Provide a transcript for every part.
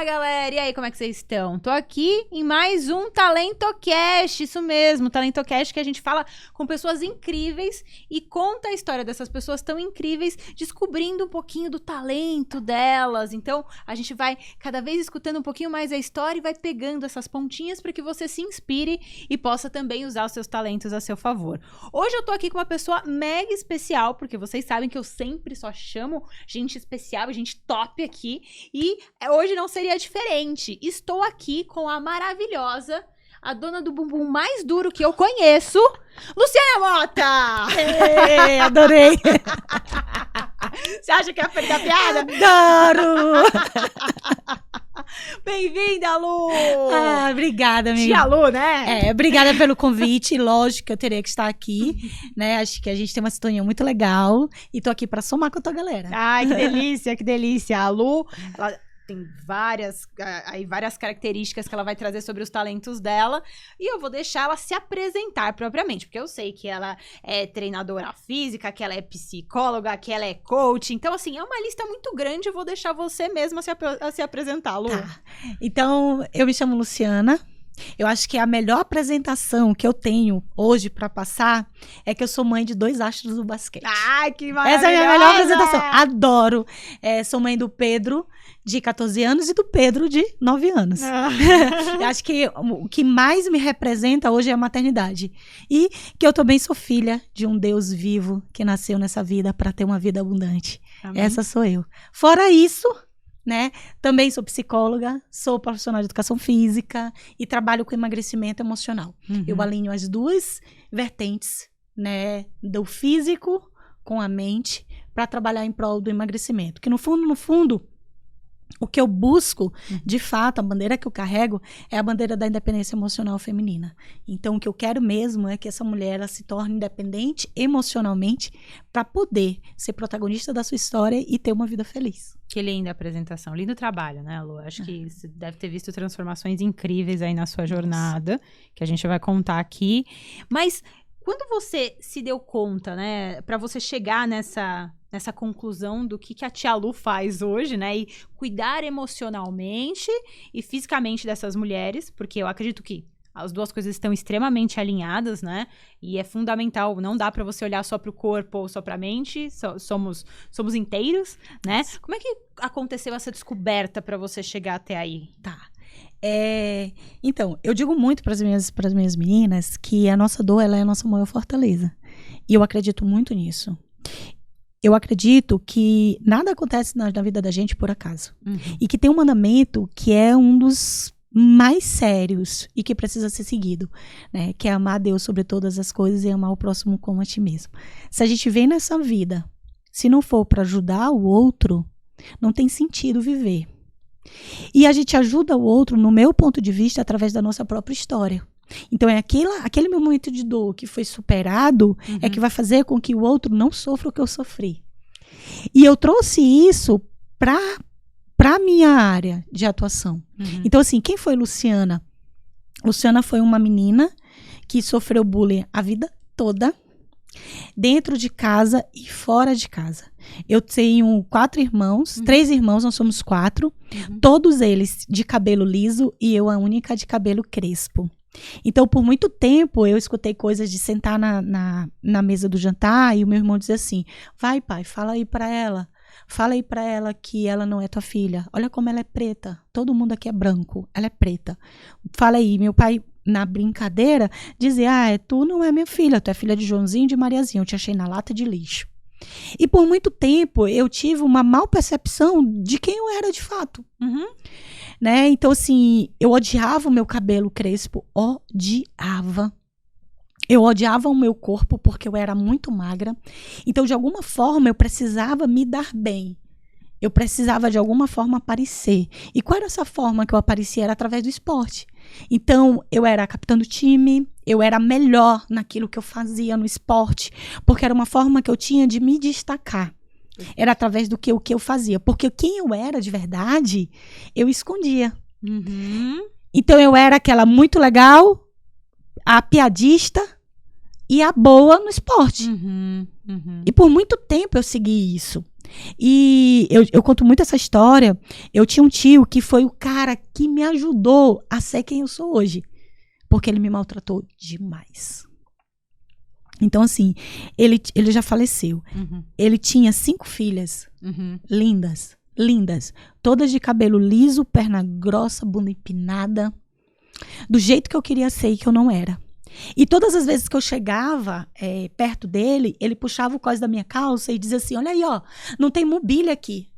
galera! E aí, como é que vocês estão? Tô aqui em mais um TalentoCast, isso mesmo, TalentoCast, que a gente fala com pessoas incríveis e conta a história dessas pessoas tão incríveis, descobrindo um pouquinho do talento delas. Então, a gente vai cada vez escutando um pouquinho mais a história e vai pegando essas pontinhas para que você se inspire e possa também usar os seus talentos a seu favor. Hoje eu tô aqui com uma pessoa mega especial, porque vocês sabem que eu sempre só chamo gente especial, gente top aqui, e hoje não seria diferente. Estou aqui com a maravilhosa, a dona do bumbum mais duro que eu conheço, Luciana Mota! Ei, adorei! Você acha que ia perder a piada? Adoro! Bem-vinda, Lu! Ah, obrigada, amiga. Tia Lu, né? Obrigada pelo convite. Lógico que eu teria que estar aqui, né? Acho que a gente tem uma sintonia muito legal e tô aqui pra somar com a tua galera. Ai, que delícia, que delícia. A Lu, ela tem várias características que ela vai trazer sobre os talentos dela, e eu vou deixar ela se apresentar propriamente, porque eu sei que ela é treinadora física, que ela é psicóloga, que ela é coach, então assim, é uma lista muito grande, eu vou deixar você mesma se apresentar, Lu. Tá. Então, eu me chamo Luciana. Eu acho que a melhor apresentação que eu tenho hoje pra passar é que eu sou mãe de 2 astros do basquete. Ai, que maravilhosa! Essa é a minha melhor apresentação. Adoro. Sou mãe do Pedro, de 14 anos, e do Pedro, de 9 anos. Eu acho que o que mais me representa hoje é a maternidade. E que eu também sou filha de um Deus vivo que nasceu nessa vida para ter uma vida abundante. Amém. Essa sou eu. Fora isso, né? Também sou psicóloga, sou profissional de educação física e trabalho com emagrecimento emocional. Uhum. Eu alinho as duas vertentes, né, do físico com a mente para trabalhar em prol do emagrecimento. Que no fundo, o que eu busco, de fato, a bandeira que eu carrego é a bandeira da independência emocional feminina. Então, o que eu quero mesmo é que essa mulher ela se torne independente emocionalmente para poder ser protagonista da sua história e ter uma vida feliz. Que linda apresentação, lindo trabalho, né, Lu? Acho que você deve ter visto transformações incríveis aí na sua jornada, que a gente vai contar aqui. Mas quando você se deu conta, né, para você chegar nessa conclusão do que a tia Lu faz hoje, né, e cuidar emocionalmente e fisicamente dessas mulheres, porque eu acredito que as duas coisas estão extremamente alinhadas, né? E é fundamental, não dá pra você olhar só pro corpo ou só pra mente, somos inteiros, né? Como é que aconteceu essa descoberta pra você chegar até aí? Tá. Então, eu digo muito para as minhas meninas que a nossa dor ela é a nossa maior fortaleza. E eu acredito muito nisso. Eu acredito que nada acontece na vida da gente por acaso. Uhum. E que tem um mandamento que é um dos mais sérios e que precisa ser seguido, né? Que é amar a Deus sobre todas as coisas e amar o próximo como a ti mesmo. Se a gente vem nessa vida, se não for para ajudar o outro, não tem sentido viver. E a gente ajuda o outro, no meu ponto de vista, através da nossa própria história. Então, é aquele meu momento de dor que foi superado, é que vai fazer com que o outro não sofra o que eu sofri. E eu trouxe isso para a minha área de atuação. Então, assim, quem foi Luciana? Luciana foi uma menina que sofreu bullying a vida toda, dentro de casa e fora de casa. Eu tenho 4 irmãos, 3 irmãos, nós somos 4, todos eles de cabelo liso e eu a única de cabelo crespo. Então, por muito tempo, eu escutei coisas de sentar na mesa do jantar e o meu irmão dizer assim, vai pai, fala aí pra ela que ela não é tua filha, olha como ela é preta, todo mundo aqui é branco, ela é preta. Fala aí, meu pai, na brincadeira, dizia, tu não é minha filha, tu é filha de Joãozinho e de Mariazinha, eu te achei na lata de lixo. E por muito tempo, eu tive uma mal percepção de quem eu era de fato. Né? Então, assim, eu odiava o meu cabelo crespo, odiava. Eu odiava o meu corpo porque eu era muito magra. Então, de alguma forma, eu precisava me dar bem. Eu precisava, de alguma forma, aparecer. E qual era essa forma que eu aparecia? Era através do esporte. Então, eu era a capitã do time, eu era melhor naquilo que eu fazia no esporte, porque era uma forma que eu tinha de me destacar. Era através do que eu fazia. Porque quem eu era de verdade, eu escondia. Então, eu era aquela muito legal, a piadista e a boa no esporte. E por muito tempo eu segui isso. E eu conto muito essa história. Eu tinha um tio que foi o cara que me ajudou a ser quem eu sou hoje. Porque ele me maltratou demais. Então, assim, ele já faleceu. Ele tinha 5 filhas. Lindas, lindas. Todas de cabelo liso, perna grossa, bunda empinada. Do jeito que eu queria ser e que eu não era. E todas as vezes que eu chegava perto dele, ele puxava o cós da minha calça e dizia assim, olha aí, ó, não tem mobília aqui.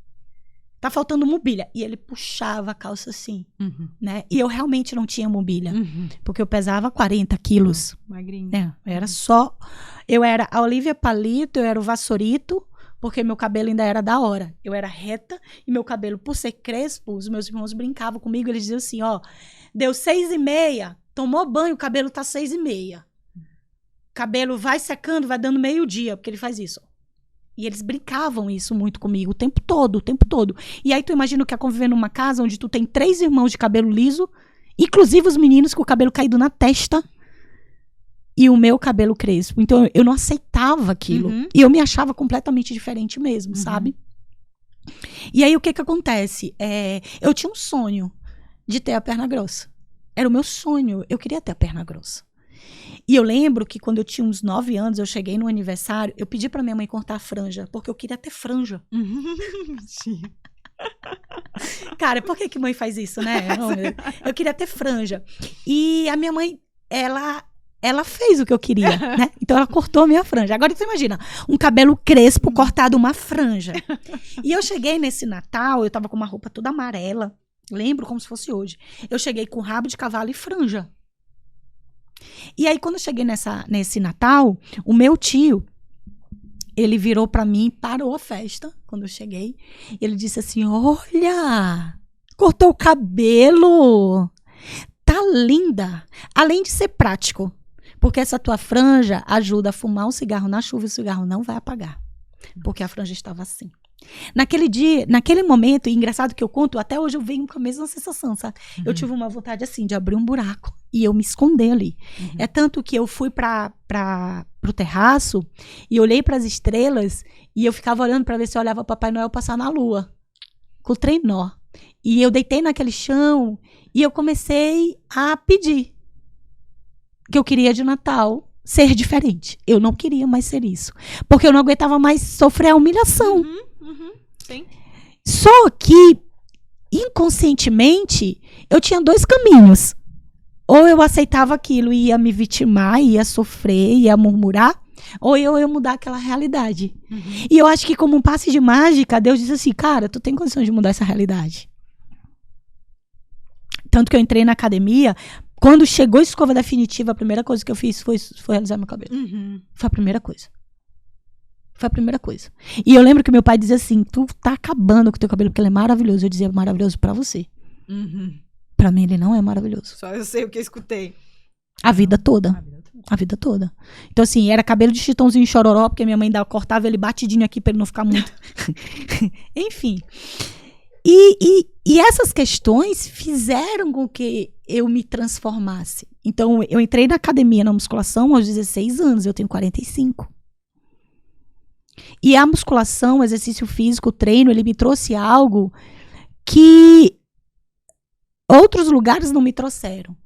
Tá faltando mobília. E ele puxava a calça assim, né? E eu realmente não tinha mobília. Porque eu pesava 40 quilos. Magrinha. Eu era a Olivia Palito, eu era o Vassourito, porque meu cabelo ainda era da hora. Eu era reta e meu cabelo, por ser crespo, os meus irmãos brincavam comigo. Eles diziam assim, ó, deu 6h30, tomou banho, o cabelo tá 6h30. Cabelo vai secando, vai dando meio-dia, porque ele faz isso. E eles brincavam isso muito comigo o tempo todo, o tempo todo. E aí tu imagina que é conviver numa casa onde tu tem 3 irmãos de cabelo liso, inclusive os meninos com o cabelo caído na testa e o meu cabelo crespo. Então eu não aceitava aquilo. E eu me achava completamente diferente mesmo, sabe? E aí o que acontece? Eu tinha um sonho de ter a perna grossa. Era o meu sonho. Eu queria ter a perna grossa. E eu lembro que quando eu tinha uns 9 anos, eu cheguei no aniversário, eu pedi pra minha mãe cortar a franja, porque eu queria ter franja. Cara, por que mãe faz isso, né? Eu queria ter franja. E a minha mãe, ela fez o que eu queria, né? Então ela cortou a minha franja. Agora você imagina, um cabelo crespo cortado uma franja. E eu cheguei nesse Natal, eu tava com uma roupa toda amarela, lembro como se fosse hoje. Eu cheguei com rabo de cavalo e franja. E aí, quando eu cheguei nesse Natal, o meu tio, ele virou pra mim, parou a festa, quando eu cheguei. Ele disse assim, olha, cortou o cabelo, tá linda. Além de ser prático, porque essa tua franja ajuda a fumar um cigarro na chuva e o cigarro não vai apagar. Porque a franja estava assim. Naquele dia, naquele momento, e engraçado que eu conto, até hoje eu venho com a mesma sensação, sabe? Eu tive uma vontade assim, de abrir um buraco e eu me esconder ali. É tanto que eu fui pro terraço e olhei para as estrelas e eu ficava olhando para ver se eu olhava o Papai Noel passar na lua, com o trenó. E eu deitei naquele chão e eu comecei a pedir que eu queria de Natal ser diferente. Eu não queria mais ser isso, porque eu não aguentava mais sofrer a humilhação. Sim. Só que, inconscientemente, eu tinha 2 caminhos. Ou eu aceitava aquilo e ia me vitimar, ia sofrer, ia murmurar, ou eu ia mudar aquela realidade. E eu acho que, como um passe de mágica, Deus disse assim, cara, tu tem condição de mudar essa realidade. Tanto que eu entrei na academia, quando chegou a escova definitiva, a primeira coisa que eu fiz foi realizar meu cabelo. Foi a primeira coisa. Foi a primeira coisa. E eu lembro que meu pai dizia assim, tu tá acabando com o teu cabelo, porque ele é maravilhoso. Eu dizia, maravilhoso pra você. Pra mim, ele não é maravilhoso. Só eu sei o que eu escutei. A vida toda. A vida toda. Então, assim, era cabelo de chitãozinho chororó, porque minha mãe cortava ele batidinho aqui pra ele não ficar muito. Enfim. E essas questões fizeram com que eu me transformasse. Então, eu entrei na academia, na musculação, aos 16 anos. Eu tenho 45. E a musculação, o exercício físico, o treino, ele me trouxe algo que outros lugares não me trouxeram.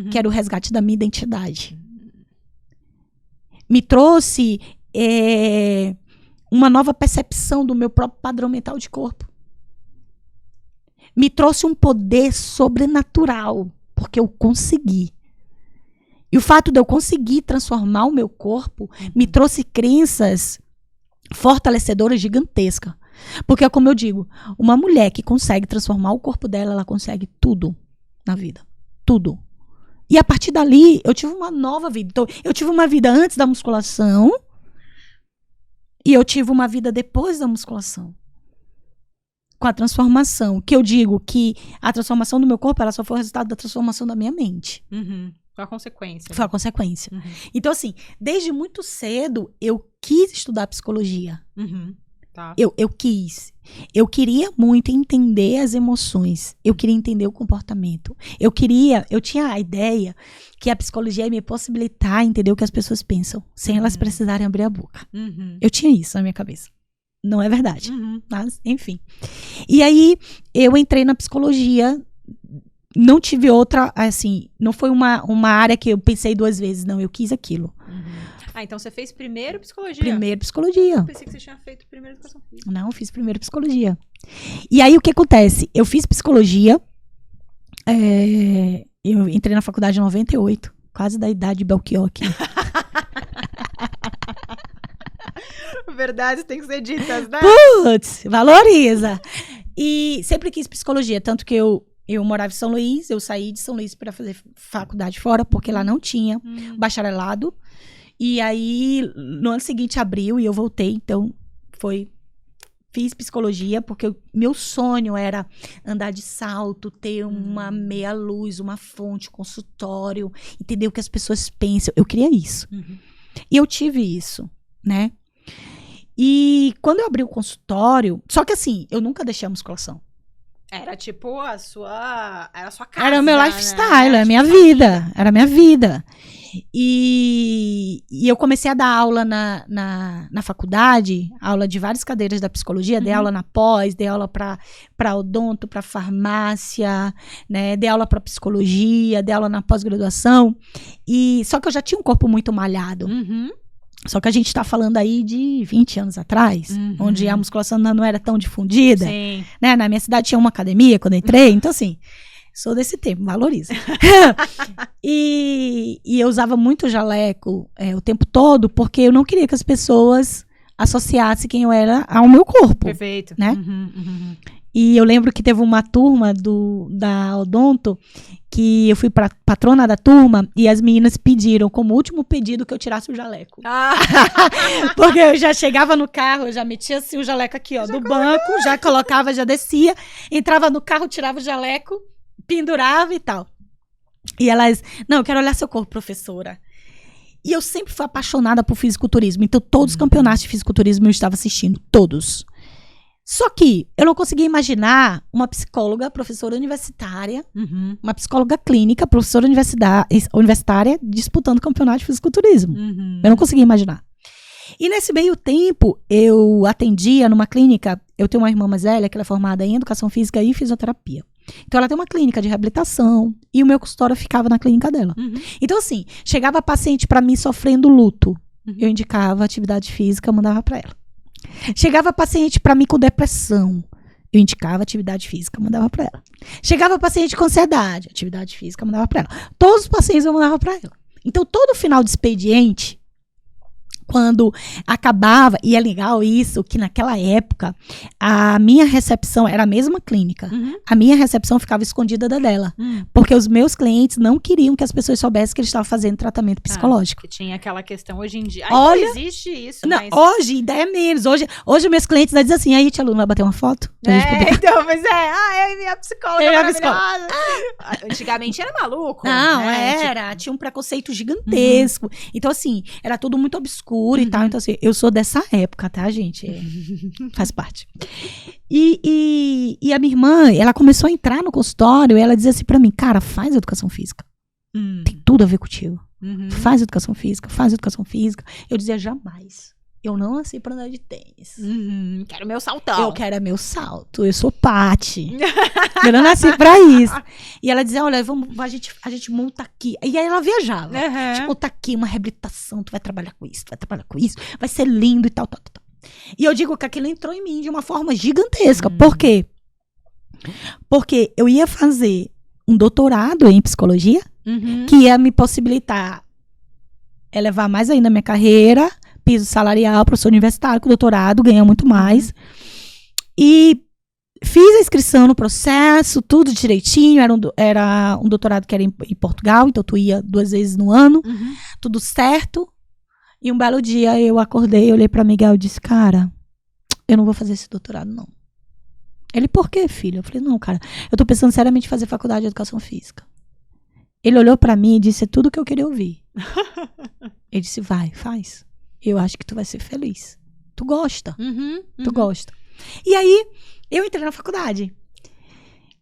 Que era o resgate da minha identidade. Me trouxe uma nova percepção do meu próprio padrão mental de corpo. Me trouxe um poder sobrenatural, porque eu consegui. E o fato de eu conseguir transformar o meu corpo me trouxe crenças fortalecedoras gigantescas. Porque, como eu digo, uma mulher que consegue transformar o corpo dela, ela consegue tudo na vida. Tudo. E a partir dali, eu tive uma nova vida. Então, eu tive uma vida antes da musculação e eu tive uma vida depois da musculação. Com a transformação. Que eu digo que a transformação do meu corpo, ela só foi o resultado da transformação da minha mente. Foi a consequência. Foi a consequência. Então, assim, desde muito cedo, eu quis estudar psicologia. Tá. Eu quis. Eu queria muito entender as emoções. Eu queria entender o comportamento. Eu tinha a ideia que a psicologia ia me possibilitar entender o que as pessoas pensam, sem elas precisarem abrir a boca. Eu tinha isso na minha cabeça. não é verdade. Mas, enfim. E aí, eu entrei na psicologia, não tive outra, assim, não foi uma área que eu pensei 2 vezes, não, eu quis aquilo. Então você fez primeiro psicologia? Primeiro psicologia. Eu pensei que você tinha feito primeiro educação física. Não, eu fiz primeiro psicologia. E aí, o que acontece? Eu fiz psicologia, eu entrei na faculdade em 98, quase da idade de Belchior aqui. Verdades têm que ser ditas, né? Putz, valoriza. E sempre quis psicologia, tanto que eu morava em São Luís, eu saí de São Luís para fazer faculdade fora, porque lá não tinha bacharelado. E aí, no ano seguinte abriu e eu voltei, então fiz psicologia, porque meu sonho era andar de salto, ter uma meia-luz, uma fonte, consultório, entender o que as pessoas pensam. Eu queria isso. E eu tive isso, né? E quando eu abri o consultório, só que assim, eu nunca deixei a musculação. Era tipo a sua casa. Era o meu lifestyle, né? era a minha vida. Era a minha vida. E eu comecei a dar aula na faculdade, aula de várias cadeiras da psicologia, dei aula na pós, dei aula para odonto, para farmácia, né? Dei aula para psicologia, dei aula na pós-graduação. Só que eu já tinha um corpo muito malhado. Só que a gente tá falando aí de 20 anos atrás, onde a musculação não era tão difundida. Sim. Né? Na minha cidade tinha uma academia quando eu entrei, então assim, sou desse tempo, valoriza. E eu usava muito jaleco o tempo todo, porque eu não queria que as pessoas associassem quem eu era ao meu corpo. Perfeito. Né? E eu lembro que teve uma turma da Odonto, que eu fui patrona da turma, e as meninas pediram, como último pedido, que eu tirasse o jaleco. Porque eu já chegava no carro, eu já metia assim o jaleco aqui, ó, do banco, já colocava, já descia, entrava no carro, tirava o jaleco, pendurava e tal. E elas, não, eu quero olhar seu corpo, professora. E eu sempre fui apaixonada por fisiculturismo, então todos os campeonatos de fisiculturismo eu estava assistindo, todos. Só que eu não conseguia imaginar uma psicóloga, professora universitária, uma psicóloga clínica, professora universitária, disputando campeonato de fisiculturismo. Eu não conseguia imaginar. E nesse meio tempo, eu atendia numa clínica, eu tenho uma irmã mais velha, que ela é formada em educação física e fisioterapia. Então ela tem uma clínica de reabilitação e o meu consultório ficava na clínica dela. Então assim, chegava paciente pra mim sofrendo luto, eu indicava atividade física, mandava pra ela. Chegava paciente para mim com depressão, eu indicava atividade física, mandava para ela. Chegava paciente com ansiedade, atividade física, mandava para ela. Todos os pacientes eu mandava para ela. Então, todo final de expediente, quando acabava, e é legal isso, que naquela época, a minha recepção era a mesma clínica. A minha recepção ficava escondida da dela. Porque os meus clientes não queriam que as pessoas soubessem que eles estavam fazendo tratamento psicológico. Que tinha aquela questão hoje em dia. Olha, não existe isso, não, mas... Hoje, ideia menos. Hoje meus clientes dizem assim, aí, tia Lu, vai bater uma foto? Então, mas eu e minha psicóloga maravilhosa. Antigamente era maluco. Não, né? era. Tinha um preconceito gigantesco. Então, assim, era tudo muito obscuro e tal. Então, assim, eu sou dessa época, tá, gente? Faz parte. E a minha irmã, ela começou a entrar no consultório e ela dizia assim pra mim, cara, faz educação física. Tem tudo a ver contigo. Faz educação física, faz educação física. Eu dizia, jamais. Eu não nasci pra andar de tênis. Quero meu saltão. Eu quero meu salto. Eu sou Pati. Eu não nasci pra isso. E ela dizia, olha, a gente monta aqui. E aí ela viajava. A gente monta aqui uma reabilitação. Tu vai trabalhar com isso, tu vai trabalhar com isso. Vai ser lindo e tal. E eu digo que aquilo entrou em mim de uma forma gigantesca. Por quê? Porque eu ia fazer um doutorado em psicologia, que ia me possibilitar elevar mais ainda a minha carreira, piso salarial, professor universitário, com doutorado, ganha muito mais. E fiz a inscrição no processo, tudo direitinho, era um doutorado que era em Portugal, então tu ia 2 vezes no ano, tudo certo. E um belo dia eu acordei, olhei pra Miguel e disse, cara, eu não vou fazer esse doutorado, não. Ele, por quê, filho? Eu falei, não, cara, eu tô pensando seriamente em fazer faculdade de educação física. Ele olhou pra mim e disse, é tudo que eu queria ouvir. Ele disse, vai, faz. Eu acho que tu vai ser feliz. Tu gosta. Tu gosta. E aí, eu entrei na faculdade.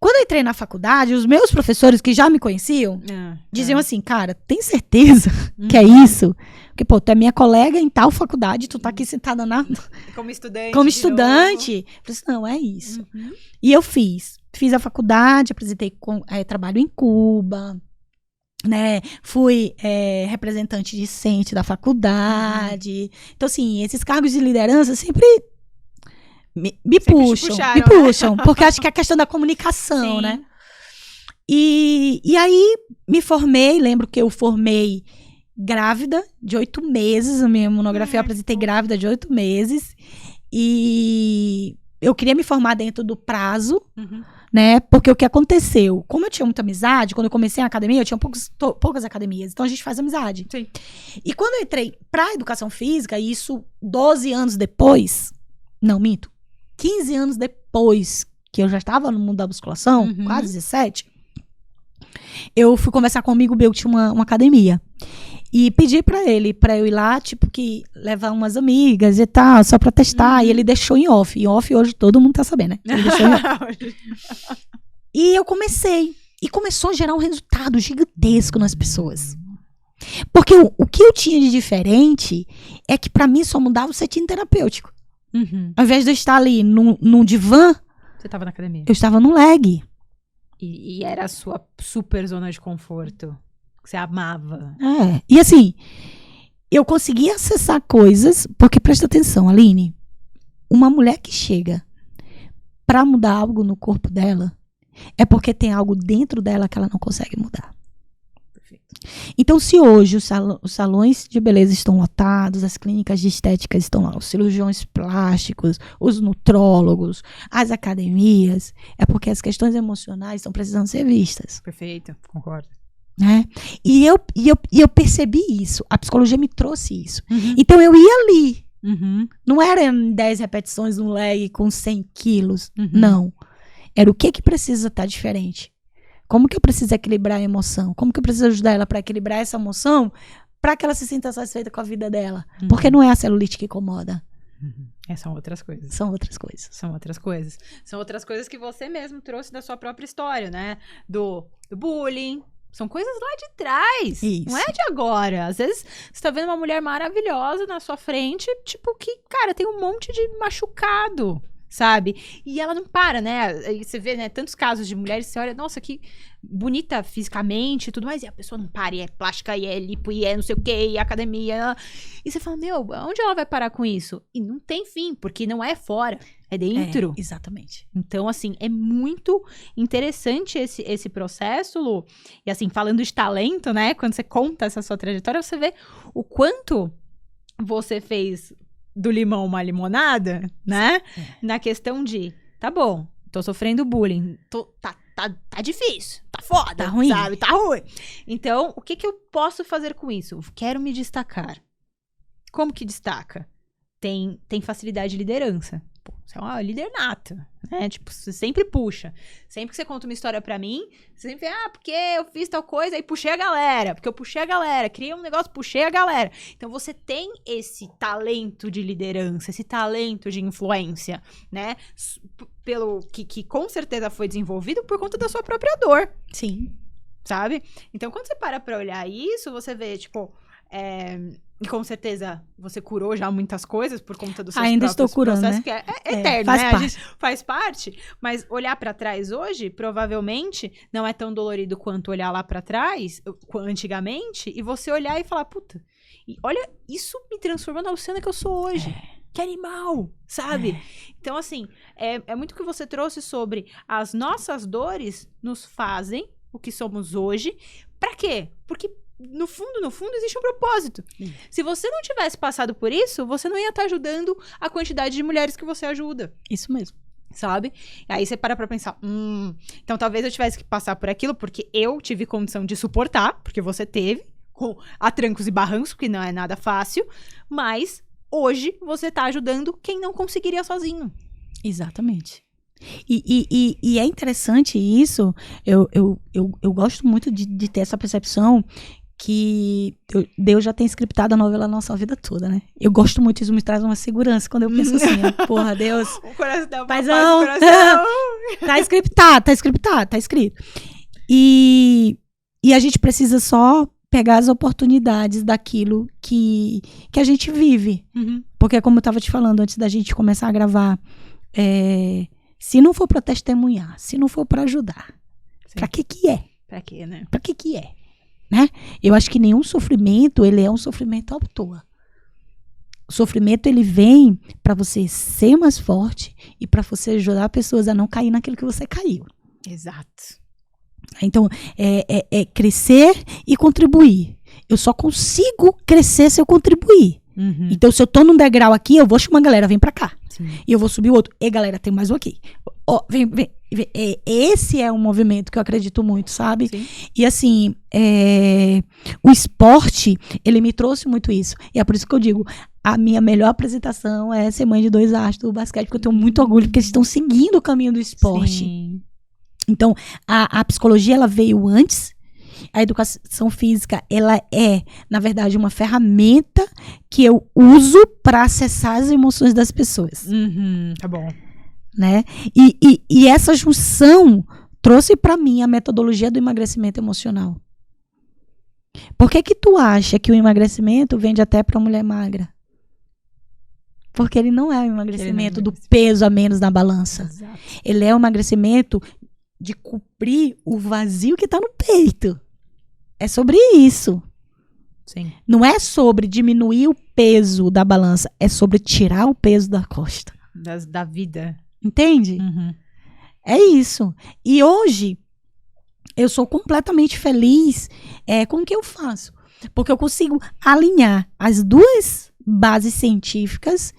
Quando eu entrei na faculdade, os meus professores que já me conheciam, diziam assim, cara, tem certeza que é isso? Porque, pô, tu é minha colega em tal faculdade, tu tá aqui sentada como estudante. como estudante. Eu falei assim, não, é isso. E eu fiz a faculdade, apresentei trabalho em Cuba, né, fui representante discente da faculdade. Então, assim, esses cargos de liderança sempre me puxam, porque acho que é a questão da comunicação, Sim. né? E aí me formei, lembro que eu formei grávida de 8 meses, a minha monografia eu apresentei grávida de 8 meses, e eu queria me formar dentro do prazo, né? Porque o que aconteceu? Como eu tinha muita amizade, quando eu comecei a academia, eu tinha poucas academias, então a gente faz amizade. Sim. E quando eu entrei pra educação física, isso 12 anos depois, não, minto, 15 anos depois que eu já estava no mundo da musculação, quase 17, eu fui conversar com um amigo meu que tinha uma academia. E pedi pra eu ir lá, tipo, que levar umas amigas e tal, só pra testar. E ele deixou em off. Em off hoje todo mundo tá sabendo, né? Ele deixou em off. E eu comecei. E começou a gerar um resultado gigantesco nas pessoas. Porque o que eu tinha de diferente é que pra mim só mudava o setting terapêutico. Ao invés de eu estar ali num divã, Você tava na academia. eu estava no leg. E era a sua super zona de conforto. Que você amava. E assim, eu consegui acessar coisas, porque presta atenção, Aline, uma mulher que chega pra mudar algo no corpo dela, é porque tem algo dentro dela que ela não consegue mudar. Perfeito. Então, se hoje os salões de beleza estão lotados, as clínicas de estética estão lá, os cirurgiões plásticos, os nutrólogos, as academias, é porque as questões emocionais estão precisando ser vistas. Perfeito, concordo. Né? E eu percebi isso. A psicologia me trouxe isso. Então eu ia ali. Não era 10 repetições no leg com 100 quilos. Não. Era o que precisa estar diferente. Como que eu preciso equilibrar a emoção? Como que eu preciso ajudar ela para equilibrar essa emoção para que ela se sinta satisfeita com a vida dela? Porque não é a celulite que incomoda. São outras coisas. São outras coisas. São outras coisas. São outras coisas que você mesmo trouxe da sua própria história, né? Do bullying. São coisas lá de trás. Isso. Não é de agora. Às vezes, você tá vendo uma mulher maravilhosa na sua frente, tipo, que, cara, tem um monte de machucado, sabe? E ela não para, né? Aí você vê, né, tantos casos de mulheres, você olha, nossa, que bonita fisicamente e tudo mais, e a pessoa não para, e é plástica, e é lipo, e é não sei o quê, e é academia. E você fala, meu, onde ela vai parar com isso? E não tem fim, porque não é fora, é dentro. Exatamente. Então, assim, é muito interessante esse processo, Lu. E, assim, falando de talento, né? Quando você conta essa sua trajetória, você vê o quanto você fez do limão uma limonada, né? Na questão de, tá bom, tô sofrendo bullying, tá difícil, tá foda, Tá ruim. sabe? Tá ruim. Então, o que eu posso fazer com isso? Quero me destacar. Como que destaca? Tem facilidade de liderança. Pô, você é uma líder nata, né? Tipo, você sempre puxa. Sempre que você conta uma história pra mim, você sempre fala, porque eu fiz tal coisa e puxei a galera. Porque eu puxei a galera, criei um negócio, puxei a galera. Então, você tem esse talento de liderança, esse talento de influência, né? Pelo que com certeza foi desenvolvido por conta da sua própria dor. Sim. Sabe? Então, quando você para pra olhar isso, você vê, tipo... E com certeza você curou já muitas coisas por conta dos seus Ainda próprios estou curando, processos, né? que é eterno, faz né? parte. A gente faz parte, mas olhar pra trás hoje, provavelmente, não é tão dolorido quanto olhar lá pra trás, antigamente, e você olhar e falar, puta, e olha, isso me transformou na Luciana que eu sou hoje. Que animal, sabe? Então, assim, é muito o que você trouxe sobre as nossas dores nos fazem o que somos hoje. Pra quê? Porque no fundo, existe um propósito. Se você não tivesse passado por isso, você não ia estar ajudando a quantidade de mulheres que você ajuda. Isso mesmo. Sabe? Aí você para pra pensar, então talvez eu tivesse que passar por aquilo, porque eu tive condição de suportar, porque você teve, com a trancos e barrancos, que não é nada fácil, mas hoje você tá ajudando quem não conseguiria sozinho. Exatamente. E é interessante isso, eu gosto muito de ter essa percepção que Deus já tem scriptado a novela na nossa vida toda, né? Eu gosto muito, isso me traz uma segurança quando eu penso assim, porra, Deus, O coração, paizão, tá scriptado, tá escrito. E a gente precisa só pegar as oportunidades daquilo que a gente vive. Uhum. Porque, como eu tava te falando antes da gente começar a gravar, se não for pra testemunhar, se não for pra ajudar, Sim. pra que é? Pra quê, né? Pra que é? Né? Eu acho que nenhum sofrimento, ele é um sofrimento à toa. O sofrimento, ele vem pra você ser mais forte e pra você ajudar pessoas a não cair naquilo que você caiu. Exato. Então, é crescer e contribuir. Eu só consigo crescer se eu contribuir. Uhum. Então, se eu tô num degrau aqui, eu vou chamar a galera, vem pra cá. Sim. E eu vou subir o outro. E galera, tem mais um aqui. Ó, vem. Esse é um movimento que eu acredito muito, sabe? Sim. E assim, o esporte, ele me trouxe muito isso. E é por isso que eu digo, a minha melhor apresentação é ser mãe de 2 astros do basquete, porque eu tenho muito orgulho, porque eles estão seguindo o caminho do esporte. Sim. Então, a psicologia, ela veio antes. A educação física, ela é, na verdade, uma ferramenta que eu uso para acessar as emoções das pessoas. Uhum. Tá bom. Né? E essa junção trouxe para mim a metodologia do emagrecimento emocional. Por que tu acha que o emagrecimento vende até para mulher magra? Porque ele não é o emagrecimento do peso a menos na balança. Exato. Ele é o emagrecimento de cobrir o vazio que está no peito. É sobre isso. Sim. Não é sobre diminuir o peso da balança, é sobre tirar o peso da costa. Da vida. Entende? Uhum. É isso. E hoje, eu sou completamente feliz com o que eu faço. Porque eu consigo alinhar as duas bases científicas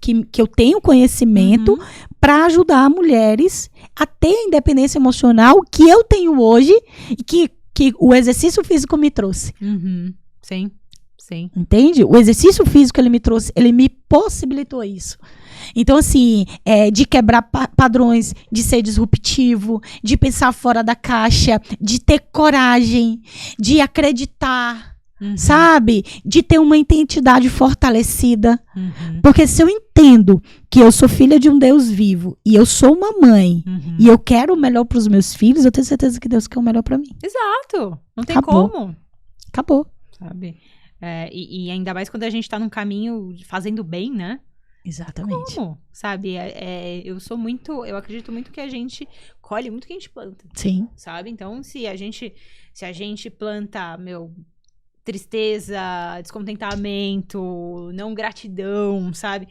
que eu tenho conhecimento para ajudar mulheres a ter a independência emocional que eu tenho hoje e que o exercício físico me trouxe. Uhum. Sim. Sim. Entende? O exercício físico ele me trouxe, ele me possibilitou isso. Então, assim, de quebrar padrões, de ser disruptivo, de pensar fora da caixa, de ter coragem, de acreditar, sabe? De ter uma identidade fortalecida. Porque se eu entendo que eu sou filha de um Deus vivo e eu sou uma mãe e eu quero o melhor para os meus filhos, eu tenho certeza que Deus quer o melhor para mim. Exato. Não tem Acabou. como. Acabou. Sabe? E ainda mais quando a gente tá num caminho fazendo bem, né? Exatamente. Como? Sabe? Eu acredito muito que a gente colhe muito o que a gente planta. Sim. Sabe? Então, se a gente planta, tristeza, descontentamento, não gratidão, sabe?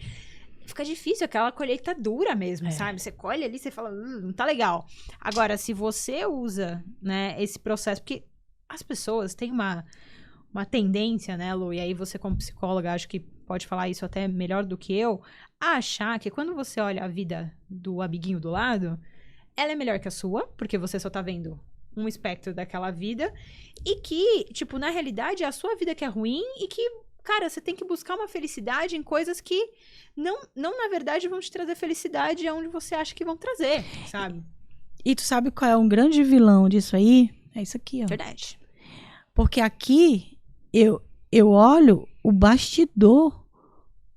Fica difícil, aquela colheita dura mesmo, sabe? Você colhe ali, você fala, não tá legal. Agora, se você usa, né, esse processo, porque as pessoas têm uma tendência, né, Lu? E aí você, como psicóloga, acho que pode falar isso até melhor do que eu, a achar que quando você olha a vida do amiguinho do lado, ela é melhor que a sua, porque você só tá vendo um espectro daquela vida, e que, tipo, na realidade, é a sua vida que é ruim e que, cara, você tem que buscar uma felicidade em coisas que não na verdade, vão te trazer felicidade aonde você acha que vão trazer, sabe? E tu sabe qual é um grande vilão disso aí? É isso aqui, ó. Verdade. Porque aqui eu olho o bastidor,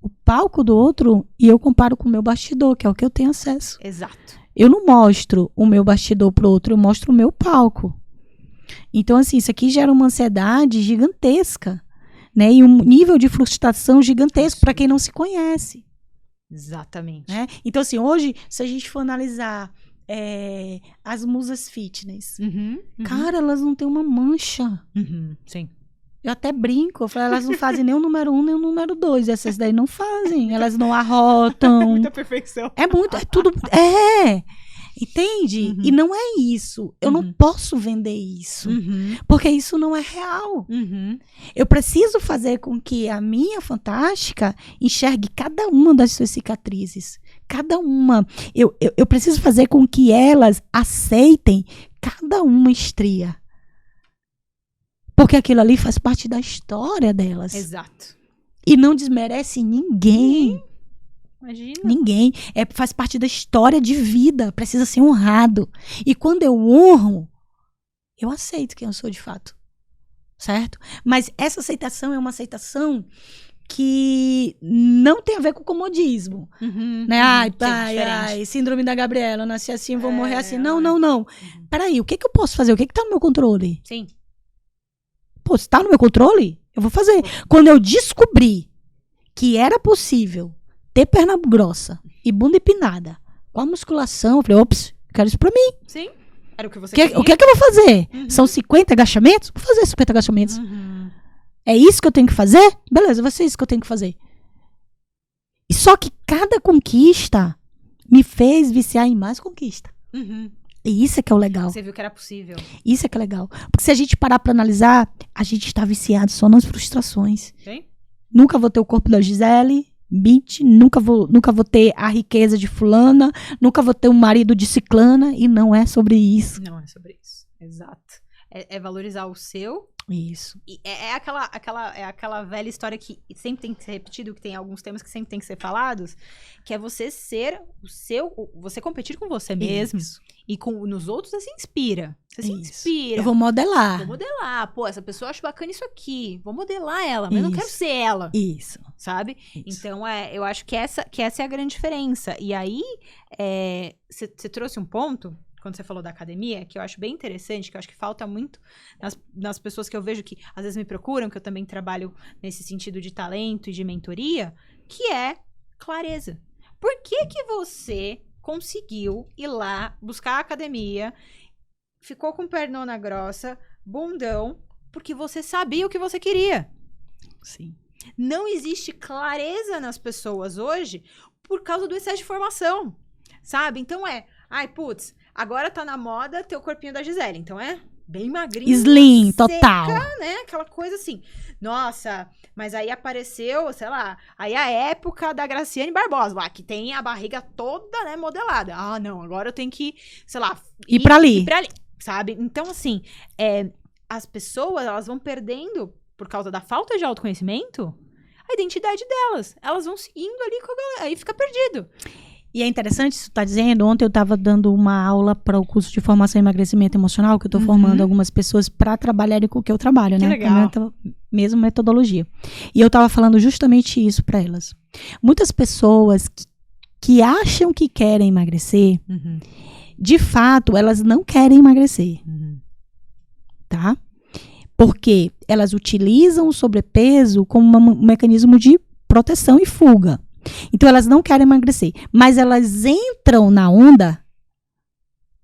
o palco do outro, e eu comparo com o meu bastidor, que é o que eu tenho acesso. Exato. Eu não mostro o meu bastidor pro outro, eu mostro o meu palco. Então, assim, isso aqui gera uma ansiedade gigantesca, né? E um nível de frustração gigantesco para quem não se conhece. Exatamente. Né? Então, assim, hoje, se a gente for analisar as musas fitness, cara, elas não têm uma mancha. Sim. Eu até brinco, eu falo, elas não fazem nem o número 1, nem o número 2. Essas daí não fazem, elas não arrotam. Muita perfeição. É tudo. Entende? E não é isso. Eu não posso vender isso. Porque isso não é real. Eu preciso fazer com que a minha fantástica enxergue cada uma das suas cicatrizes. Cada uma. Eu preciso fazer com que elas aceitem cada uma estria. Porque aquilo ali faz parte da história delas. Exato. E não desmerece ninguém. Imagina. Ninguém. Faz parte da história de vida. Precisa ser honrado. E quando eu honro, eu aceito quem eu sou de fato. certo? Mas essa aceitação é uma aceitação que não tem a ver com comodismo, né? Ai, pai, síndrome da Gabriela, eu nasci assim, vou morrer assim. Não, não, não. Peraí, o que eu posso fazer? O que tá no meu controle? Sim. Pô, se tá no meu controle, eu vou fazer. Quando eu descobri que era possível ter perna grossa e bunda empinada com a musculação, eu falei, ops, quero isso pra mim. Sim. Era o que você queria. O que é que eu vou fazer? São 50 agachamentos? Vou fazer 50 agachamentos. É isso que eu tenho que fazer? Beleza, vai ser isso que eu tenho que fazer. E só que cada conquista me fez viciar em mais conquista. E isso é que é o legal. Você viu que era possível. Isso é que é legal. Porque se a gente parar pra analisar, a gente está viciado só nas frustrações. Sim. Nunca vou ter o corpo da Gisele Bündchen, nunca vou ter a riqueza de fulana, nunca vou ter o marido de ciclana, e não é sobre isso. Não é sobre isso. Exato. É valorizar o seu. Isso. E é aquela velha história que sempre tem que ser repetido, que tem alguns temas que sempre tem que ser falados, que é você ser você competir com você mesmo. Isso. E nos outros você se inspira. Você se inspira. Eu vou modelar. Vou modelar. Pô, essa pessoa acha bacana isso aqui. Vou modelar ela, mas eu não quero ser ela. Isso. Sabe? Isso. Então, eu acho que essa é a grande diferença. E aí, você trouxe um ponto, quando você falou da academia, que eu acho bem interessante, que eu acho que falta muito nas pessoas que eu vejo que às vezes me procuram, que eu também trabalho nesse sentido de talento e de mentoria, que é clareza. Por que você conseguiu ir lá, buscar a academia, ficou com pernona grossa, bundão, porque você sabia o que você queria? Sim. Não existe clareza nas pessoas hoje por causa do excesso de formação, sabe? Então ai, putz, agora tá na moda ter o corpinho da Gisele, então bem magrinho. Slim, seca, total. Né? Aquela coisa assim, nossa, mas aí apareceu, sei lá, aí a época da Graciane Barbosa, lá, que tem a barriga toda, né, modelada. Ah, não, agora eu tenho que, sei lá, ir pra ali, sabe? Então, assim, as pessoas, elas vão perdendo, por causa da falta de autoconhecimento, a identidade delas. Elas vão seguindo ali com a galera, aí fica perdido. E é interessante isso que você está dizendo. Ontem eu estava dando uma aula para o curso de formação em emagrecimento emocional, que eu estou formando algumas pessoas para trabalharem com o que eu trabalho, né? Legal. Com a mesma metodologia. E eu estava falando justamente isso para elas. Muitas pessoas que acham que querem emagrecer, de fato, elas não querem emagrecer. Tá? Porque elas utilizam o sobrepeso como um mecanismo de proteção e fuga. Então, elas não querem emagrecer, mas elas entram na onda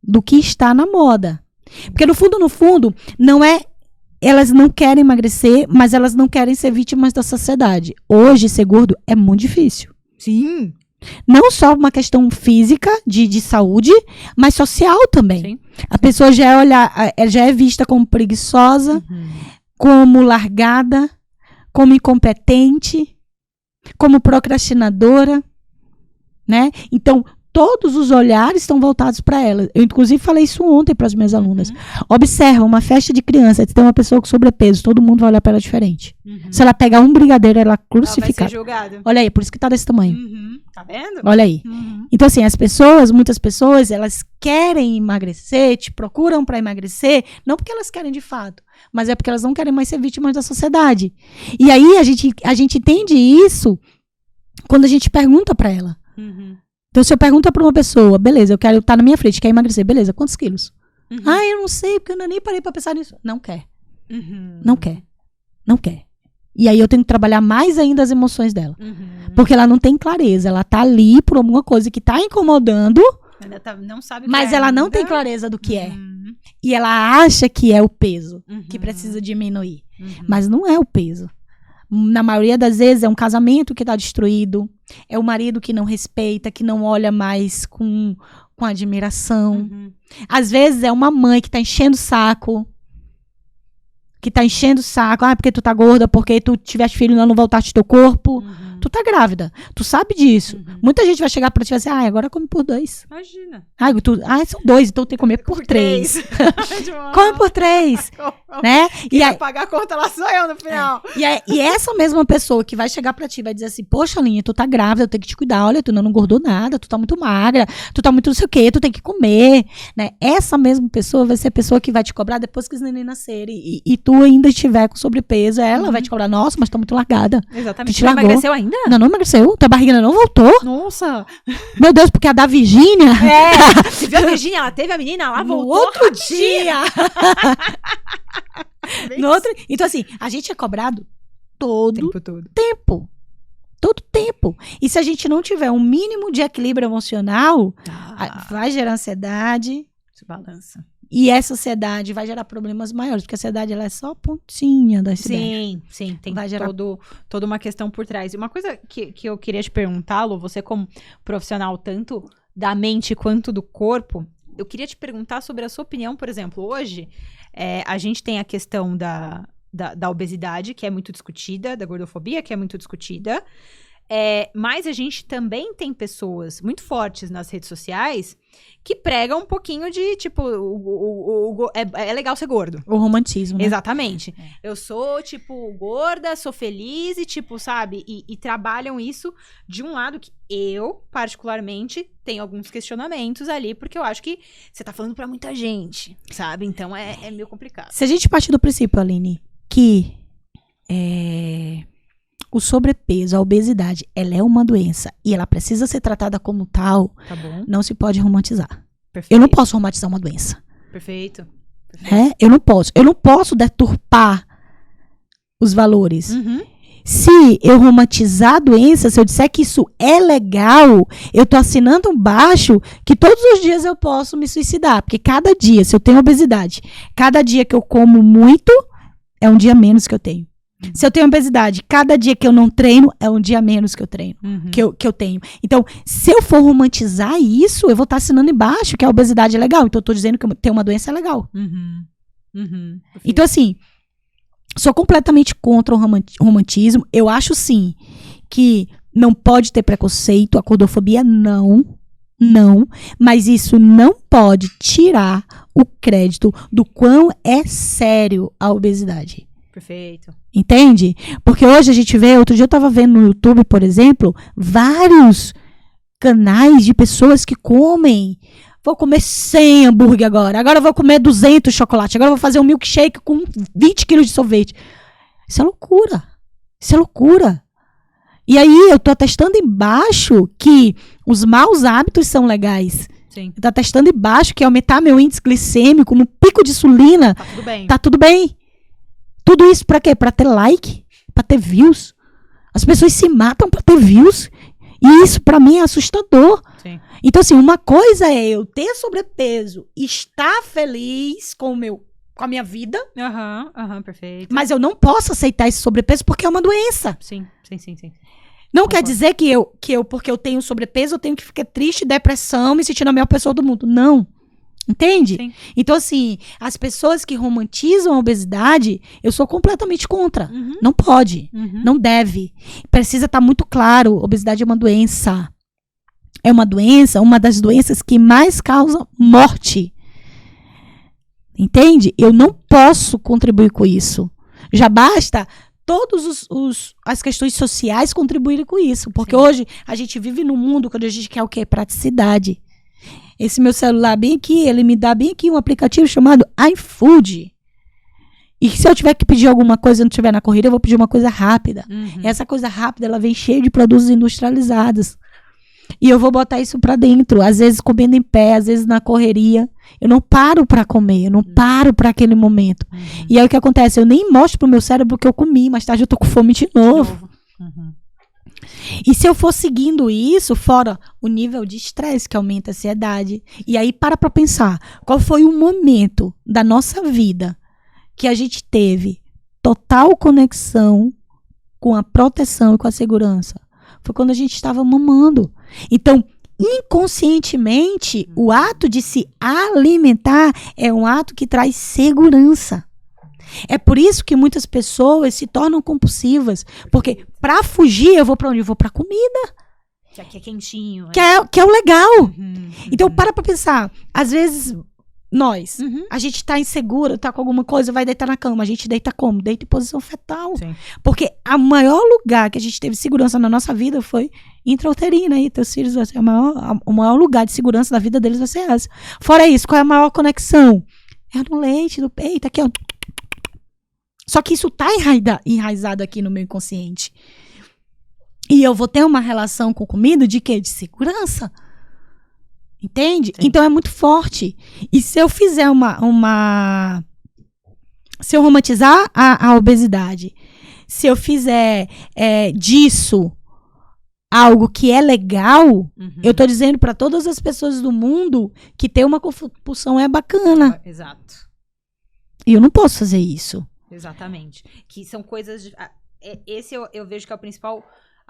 do que está na moda. Porque, no fundo, elas não querem emagrecer, mas elas não querem ser vítimas da sociedade. Hoje, ser gordo é muito difícil. Sim. Não só uma questão física, de saúde, mas social também. Sim. A pessoa já é vista como preguiçosa, como largada, como incompetente, como procrastinadora, né? Então, todos os olhares estão voltados para ela. Eu, inclusive, falei isso ontem para as minhas alunas. Observa, uma festa de criança, tem uma pessoa com sobrepeso, todo mundo vai olhar para ela diferente. Se ela pegar um brigadeiro, ela é crucificada. Ela vai ser julgada. Olha aí, por isso que tá desse tamanho. Tá vendo? Olha aí. Então, assim, muitas pessoas, elas querem emagrecer, te procuram para emagrecer, não porque elas querem de fato, mas é porque elas não querem mais ser vítimas da sociedade. E aí, a gente entende isso quando a gente pergunta para ela. Então, se eu pergunto para uma pessoa, beleza, eu quero estar na minha frente, quer emagrecer, beleza, quantos quilos? Ah, eu não sei, porque eu nem parei para pensar nisso. Não quer. Não quer. Não quer. E aí eu tenho que trabalhar mais ainda as emoções dela. Porque ela não tem clareza. Ela tá ali por alguma coisa que tá incomodando. Não sabe mas ela não tem clareza do que é. E ela acha que é o peso que precisa diminuir. Mas não é o peso. Na maioria das vezes é um casamento que tá destruído. É o marido que não respeita, que não olha mais com admiração. Às vezes é uma mãe que tá enchendo o saco. Ah, porque tu tá gorda, porque tu tiveste filho e não voltaste teu corpo. Tu tá grávida. Tu sabe disso. Muita gente vai chegar pra ti e vai dizer, agora come por 2. Imagina. São 2, então tem que comer por 3. Come por 3. né? Quem E vai aí, pagar a conta, ela sou eu no final. e essa mesma pessoa que vai chegar pra ti vai dizer assim, poxa, Aline, tu tá grávida, eu tenho que te cuidar, olha, tu não engordou nada, tu tá muito magra, tu tá muito não sei o quê, tu tem que comer, né? Essa mesma pessoa vai ser a pessoa que vai te cobrar depois que os neném nascerem e tu ainda estiver com sobrepeso, ela vai te cobrar, nossa, mas tá muito largada. Exatamente. Tu te Você largou. emagreceu ainda? Não emagreceu, tua barriga ainda não voltou. Nossa. Meu Deus, porque a da Virgínia... Você viu a Virgínia? Ela teve a menina, ela No voltou. outro dia. Bem No outro... Então, assim, a gente é cobrado todo tempo todo. tempo. Todo tempo. E se a gente não tiver um mínimo de equilíbrio emocional, vai gerar ansiedade. Se balança. E essa ansiedade vai gerar problemas maiores, porque a ansiedade ela é só a pontinha da iceberg. Sim. Tem Vai gerar... toda uma questão por trás. E uma coisa que eu queria te perguntar, Lu, você como profissional tanto da mente quanto do corpo, eu queria te perguntar sobre a sua opinião, por exemplo, hoje a gente tem a questão da obesidade, que é muito discutida, da gordofobia, que é muito discutida, mas a gente também tem pessoas muito fortes nas redes sociais que pregam um pouquinho de, tipo, é legal ser gordo. O romantismo, né? Exatamente. Eu sou, tipo, gorda, sou feliz e, tipo, sabe? E trabalham isso de um lado que eu, particularmente, tenho alguns questionamentos ali, porque eu acho que você tá falando pra muita gente, sabe? Então, é meio complicado. Se a gente partir do princípio, Aline, que o sobrepeso, a obesidade, ela é uma doença e ela precisa ser tratada como tal, Tá bom? não se pode romantizar. Perfeito. Eu não posso romantizar uma doença. Perfeito. Eu não posso. Eu não posso deturpar os valores. Uhum. Se eu romantizar a doença, se eu disser que isso é legal, eu tô assinando embaixo que todos os dias eu posso me suicidar. Porque cada dia, se eu tenho obesidade, cada dia que eu como muito, é um dia menos que eu tenho. Se eu tenho obesidade, cada dia que eu não treino, é um dia menos que eu treino, que eu tenho. Então, se eu for romantizar isso, eu vou estar assinando embaixo que a obesidade é legal. Então, eu tô dizendo que ter uma doença é legal. Então, assim, sou completamente contra o romantismo. Eu acho, sim, que não pode ter preconceito. A gordofobia, não. Mas isso não pode tirar o crédito do quão é sério a obesidade. Perfeito. Entende? Porque hoje a gente vê, outro dia eu tava vendo no YouTube, por exemplo, vários canais de pessoas que comem. Vou comer 100 hambúrguer agora eu vou comer 200 chocolate, agora eu vou fazer um milkshake com 20 quilos de sorvete. Isso é loucura. E aí eu tô atestando embaixo que os maus hábitos são legais. Sim. Eu tô atestando embaixo que aumentar meu índice glicêmico no pico de insulina. Tá tudo bem. Tudo isso pra quê? Pra ter like? Pra ter views? As pessoas se matam pra ter views. E isso pra mim é assustador. Sim. Então, assim, uma coisa é eu ter sobrepeso, estar feliz com a minha vida. Perfeito. Mas eu não posso aceitar esse sobrepeso porque é uma doença. Sim. Não quer dizer que porque eu tenho sobrepeso, eu tenho que ficar triste, depressão, me sentindo a melhor pessoa do mundo. Não. Entende? Sim. Então, assim, as pessoas que romantizam a obesidade, eu sou completamente contra. Não pode. Não deve. Precisa estar muito claro, obesidade é uma doença. É uma doença, uma das doenças que mais causa morte. Entende? Eu não posso contribuir com isso. Já basta todas as questões sociais contribuírem com isso. Porque hoje a gente vive num mundo onde a gente quer o quê? Praticidade. Esse meu celular bem aqui, ele me dá bem aqui um aplicativo chamado iFood. E se eu tiver que pedir alguma coisa e não estiver na corrida, eu vou pedir uma coisa rápida. Essa coisa rápida, ela vem cheia de produtos industrializados. E eu vou botar isso pra dentro, às vezes comendo em pé, às vezes na correria. Eu não paro pra comer, eu não paro pra aquele momento. E aí o que acontece? Eu nem mostro pro meu cérebro que eu comi, mais tarde eu tô com fome de novo. E se eu for seguindo isso, fora o nível de estresse que aumenta a ansiedade, e aí para pensar, qual foi o momento da nossa vida que a gente teve total conexão com a proteção e com a segurança? Foi quando a gente estava mamando. Então, inconscientemente, o ato de se alimentar é um ato que traz segurança. É por isso que muitas pessoas se tornam compulsivas. Porque pra fugir, eu vou pra onde? Eu vou pra comida. Que aqui é quentinho. Que é o legal. Então, para pra pensar. Às vezes, Nós. A gente tá insegura, tá com alguma coisa, vai deitar na cama. A gente deita como? Deita em posição fetal. Sim. Porque o maior lugar que a gente teve segurança na nossa vida foi intrauterina. E teus filhos, vai ser o maior lugar de segurança da vida deles vai ser essa. Fora isso, qual é a maior conexão? É no leite, do peito, aqui, ó. Só que isso tá enraizado aqui no meu inconsciente. E eu vou ter uma relação com comida de quê? De segurança. Entende? Sim. Então é muito forte. E se eu fizer se eu romantizar a obesidade, se eu fizer disso algo que é legal, eu tô dizendo para todas as pessoas do mundo que ter uma compulsão é bacana. Exato. E eu não posso fazer isso. Exatamente. Que são coisas... esse eu vejo que é a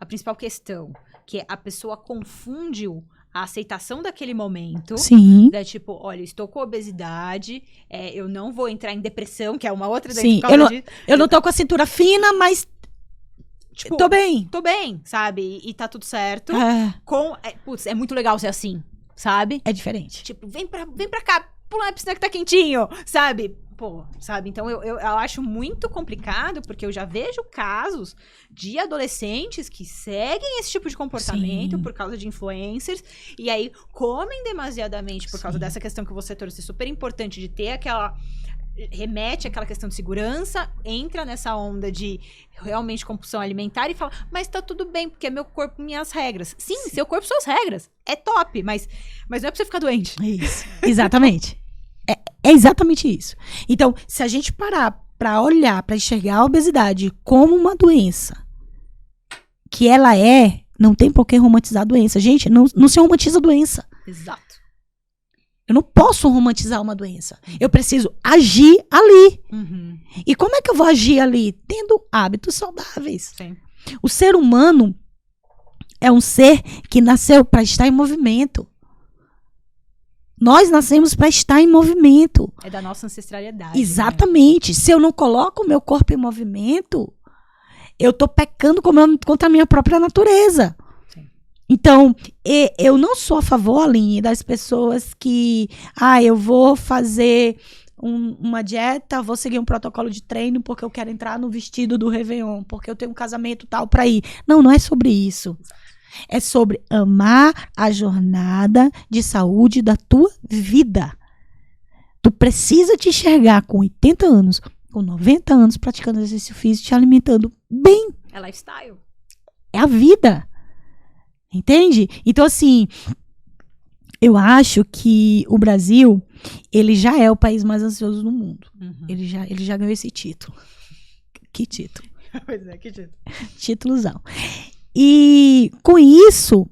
principal questão. Que a pessoa confunde a aceitação daquele momento. Sim. Tipo, olha, estou com obesidade, eu não vou entrar em depressão, que é uma outra... Sim, eu não tô com a cintura fina, mas tipo, tô bem. Tô bem, sabe? E tá tudo certo. Putz, é muito legal ser assim, sabe? É diferente. Tipo, vem pra cá, pula na piscina que tá quentinho, sabe? Pô, sabe? Então, eu acho muito complicado, porque eu já vejo casos de adolescentes que seguem esse tipo de comportamento por causa de influencers, e aí comem demasiadamente por causa dessa questão que você trouxe, super importante, de ter remete àquela questão de segurança, entra nessa onda de realmente compulsão alimentar e fala, mas tá tudo bem, porque é meu corpo, minhas regras. Sim, seu corpo, suas regras. É top, mas não é pra você ficar doente. Isso, exatamente. É exatamente isso. Então, se a gente parar pra olhar, pra enxergar a obesidade como uma doença, que ela não tem por que romantizar a doença. Gente, não se romantiza a doença. Exato. Eu não posso romantizar uma doença. Eu preciso agir ali. E como é que eu vou agir ali? Tendo hábitos saudáveis. Sim. O ser humano é um ser que nasceu para estar em movimento. Nós nascemos para estar em movimento. É da nossa ancestralidade. Exatamente. Né? Se eu não coloco o meu corpo em movimento, eu tô pecando contra a minha própria natureza. Sim. Então, eu não sou a favor, Aline, das pessoas que... eu vou fazer uma dieta, vou seguir um protocolo de treino porque eu quero entrar no vestido do Réveillon, porque eu tenho um casamento tal para ir. Não é sobre isso. É sobre amar a jornada de saúde da tua vida. Tu precisa te enxergar com 80 anos, com 90 anos, praticando exercício físico, te alimentando bem. É lifestyle. É a vida. Entende? Então, assim, eu acho que o Brasil, ele já é o país mais ansioso do mundo. Ele já ganhou esse título. Que título? Pois é, que título? Títulozão. E com isso,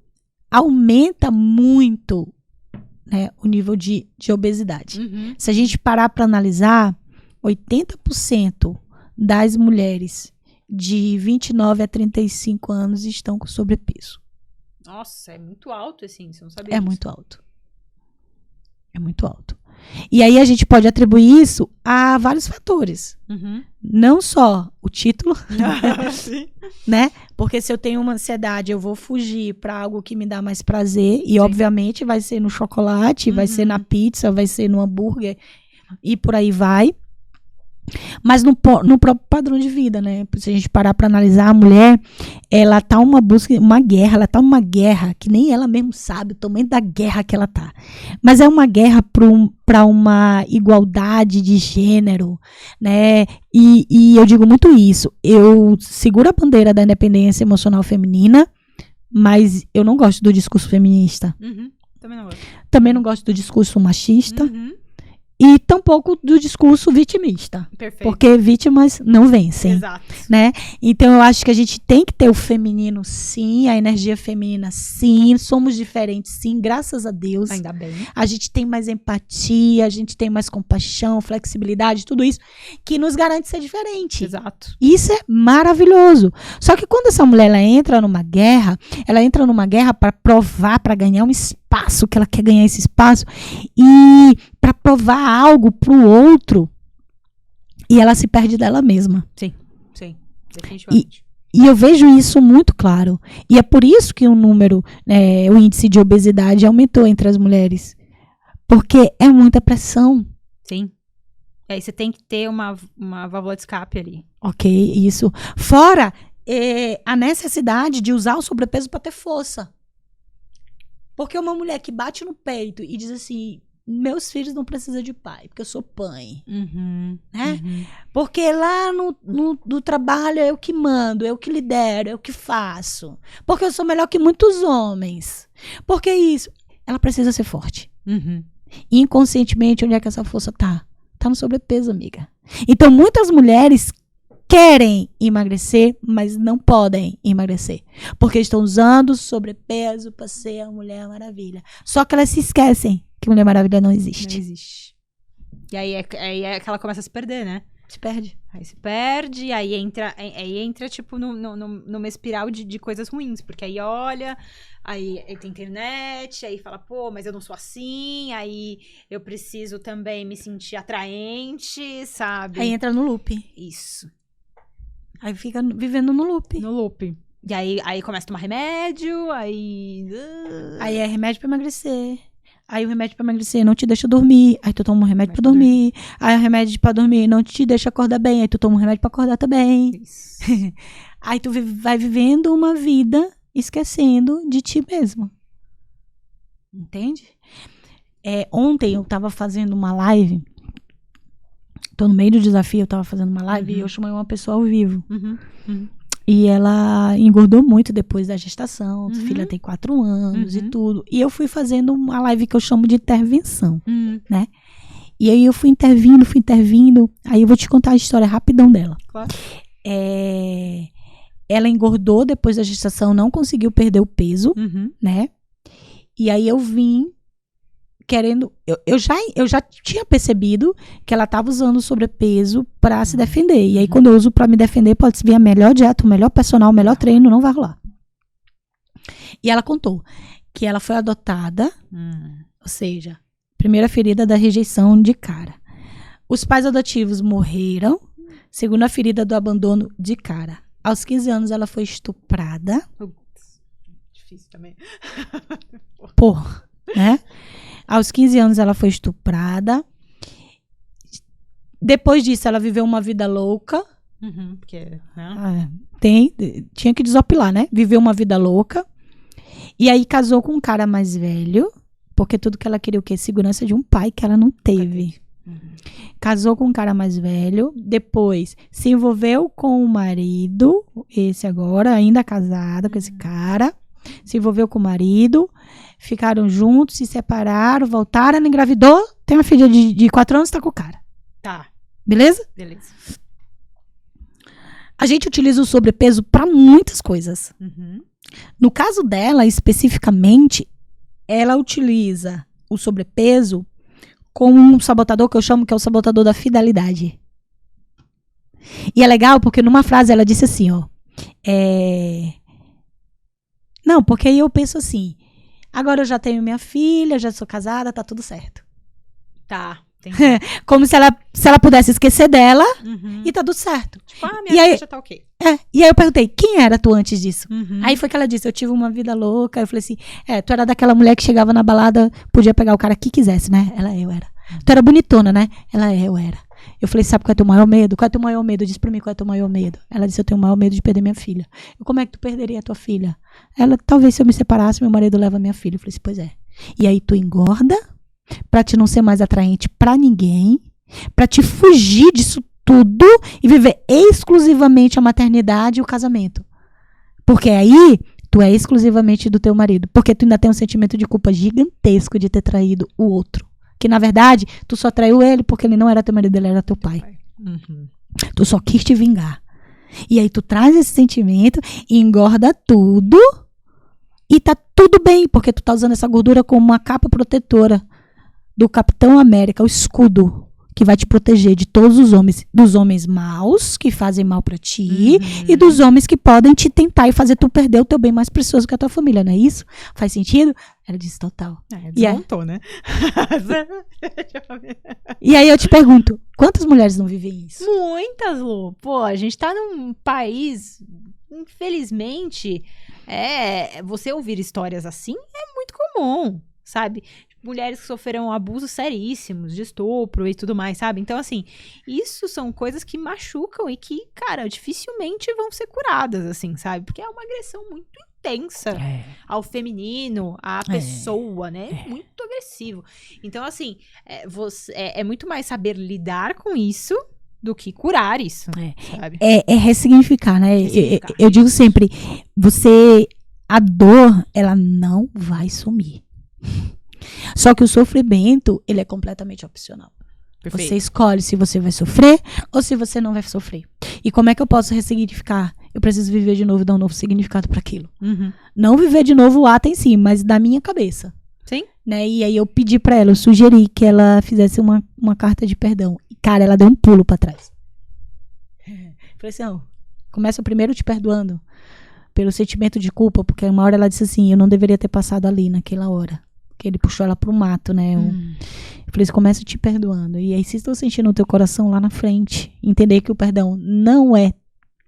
aumenta muito, né, o nível de obesidade. Se a gente parar para analisar, 80% das mulheres de 29 a 35 anos estão com sobrepeso. Nossa, é muito alto esse índice, eu não sabia disso. Muito alto. É muito alto. E aí a gente pode atribuir isso a vários fatores. Não só o título, né? Porque se eu tenho uma ansiedade, eu vou fugir para algo que me dá mais prazer. E, obviamente, vai ser no chocolate, vai ser na pizza, vai ser no hambúrguer. E por aí vai. Mas no próprio padrão de vida, né? Se a gente parar para analisar, a mulher, ela tá uma guerra que nem ela mesmo sabe o tamanho da guerra que ela tá. Mas é uma guerra para uma igualdade de gênero, né? E eu digo muito isso. Eu seguro a bandeira da independência emocional feminina, mas eu não gosto do discurso feminista. Também não gosto. Também não gosto do discurso machista. E tampouco do discurso vitimista. Perfeito. Porque vítimas não vencem. Exato. Né? Então, eu acho que a gente tem que ter o feminino, sim. A energia feminina, sim. Somos diferentes, sim. Graças a Deus. Ainda bem. A gente tem mais empatia, a gente tem mais compaixão, flexibilidade, tudo isso que nos garante ser diferente. Exato. Isso é maravilhoso. Só que quando essa mulher ela entra numa guerra para provar, para ganhar um espaço, que ela quer ganhar esse espaço, e para provar algo pro outro, e ela se perde dela mesma. Sim, definitivamente. E eu vejo isso muito claro. E é por isso que o índice de obesidade aumentou entre as mulheres. Porque é muita pressão. Sim. E aí você tem que ter uma válvula de escape ali. Ok, isso. Fora a necessidade de usar o sobrepeso para ter força. Porque uma mulher que bate no peito e diz assim, meus filhos não precisam de pai, porque eu sou pai. Né? Porque lá no trabalho é eu que mando, eu que lidero, eu que faço. Porque eu sou melhor que muitos homens. Porque isso, ela precisa ser forte. Inconscientemente, onde é que essa força tá? Tá no sobrepeso, amiga. Então, muitas mulheres querem emagrecer, mas não podem emagrecer. Porque estão usando o sobrepeso para ser a Mulher Maravilha. Só que elas se esquecem que Mulher Maravilha não existe. Não existe. E aí é que ela começa a se perder, né? Se perde. Aí se perde, aí entra tipo, numa espiral de coisas ruins. Porque aí olha, aí tem internet, aí fala, pô, mas eu não sou assim, aí eu preciso também me sentir atraente, sabe? Aí entra no loop. Isso. Aí fica vivendo no loop. No loop. E aí começa a tomar remédio, aí... Aí é remédio pra emagrecer. Aí o remédio pra emagrecer não te deixa dormir. Aí tu toma um remédio pra dormir. Aí o remédio pra dormir não te deixa acordar bem. Aí tu toma um remédio pra acordar também. Isso. Aí tu vai vivendo uma vida esquecendo de ti mesmo. Entende? Ontem eu tava fazendo uma live. Tô no meio do desafio, eu tava fazendo uma live e eu chamei uma pessoa ao vivo. E ela engordou muito depois da gestação. A filha tem 4 anos e tudo. E eu fui fazendo uma live que eu chamo de intervenção, né? E aí eu fui intervindo. Aí eu vou te contar a história rapidão dela. Claro. Ela engordou depois da gestação, não conseguiu perder o peso, né? E aí eu vim querendo... Eu já tinha percebido que ela estava usando o sobrepeso para se defender. E aí, quando eu uso para me defender, pode vir a melhor dieta, o melhor personal, o melhor treino, não vai rolar. E ela contou que ela foi adotada, ou seja, primeira ferida da rejeição de cara. Os pais adotivos morreram, segunda ferida do abandono de cara. Aos 15 anos, ela foi estuprada. Difícil também. Porra, né? Aos 15 anos ela foi estuprada. Depois disso ela viveu uma vida louca. Porque, tinha que desopilar, né? Viveu uma vida louca. E aí casou com um cara mais velho. Porque tudo que ela queria o quê? Segurança de um pai que ela não teve. Casou com um cara mais velho. Depois se envolveu com o marido. Esse agora, ainda casada com esse cara. Se envolveu com o marido. Ficaram juntos, se separaram, voltaram, ela engravidou, tem uma filha de 4 anos, tá com o cara. Tá. Beleza? Beleza. A gente utiliza o sobrepeso para muitas coisas. No caso dela, especificamente, ela utiliza o sobrepeso com um sabotador que eu chamo que é o sabotador da fidelidade. E é legal porque numa frase ela disse assim, ó. Não, porque aí eu penso assim, agora eu já tenho minha filha, já sou casada, tá tudo certo. Tá, entendi. Como se ela pudesse esquecer dela e tá tudo certo. Tipo, minha filha já tá ok. E aí eu perguntei, quem era tu antes disso? Aí foi que ela disse, eu tive uma vida louca. Eu falei assim, tu era daquela mulher que chegava na balada, podia pegar o cara que quisesse, né? Eu era. Tu era bonitona, né? Eu era. Eu falei, sabe qual é teu maior medo? Qual é teu maior medo? Diz pra mim qual é teu maior medo. Ela disse, eu tenho o maior medo de perder minha filha. Como é que tu perderia a tua filha? Ela, talvez se eu me separasse, meu marido leva minha filha. Eu falei assim, pois é. E aí tu engorda pra te não ser mais atraente pra ninguém, pra te fugir disso tudo e viver exclusivamente a maternidade e o casamento. Porque aí tu é exclusivamente do teu marido. Porque tu ainda tem um sentimento de culpa gigantesco de ter traído o outro. Que, na verdade, tu só traiu ele porque ele não era teu marido, ele era teu pai. Tu só quis te vingar. E aí tu traz esse sentimento e engorda tudo e tá tudo bem, porque tu tá usando essa gordura como uma capa protetora do Capitão América, o escudo que vai te proteger de todos os homens, dos homens maus que fazem mal pra ti e dos homens que podem te tentar e fazer tu perder o teu bem mais precioso que a tua família, não é isso? Faz sentido? Ela disse total. Desmontou, né? E aí eu te pergunto, quantas mulheres não vivem isso? Muitas, Lu. Pô, a gente tá num país, infelizmente, você ouvir histórias assim é muito comum, sabe? mulheres que sofreram abusos seríssimos, de estupro e tudo mais, sabe? Então, assim, isso são coisas que machucam e que, cara, dificilmente vão ser curadas, assim, sabe? Porque é uma agressão muito intensa ao feminino, à pessoa, né? Muito agressivo. Então, assim, é muito mais saber lidar com isso do que curar isso, sabe? É ressignificar, né? Ressignificar. Eu digo sempre, a dor, ela não vai sumir. Só que o sofrimento, ele é completamente opcional. Perfeito. Você escolhe se você vai sofrer ou se você não vai sofrer. E como é que eu posso ressignificar? Eu preciso viver de novo e dar um novo significado para aquilo. Uhum. Não viver de novo o ato em si, mas da minha cabeça. Sim. Né? E aí eu pedi pra ela, eu sugeri que ela fizesse uma carta de perdão. E, cara, ela deu um pulo pra trás. Falei assim, começa primeiro te perdoando pelo sentimento de culpa, porque uma hora ela disse assim, eu não deveria ter passado ali naquela hora. Porque ele puxou ela pro mato, né? Eu falei assim, começa te perdoando. E aí, se estou sentindo o teu coração lá na frente, entender que o perdão não é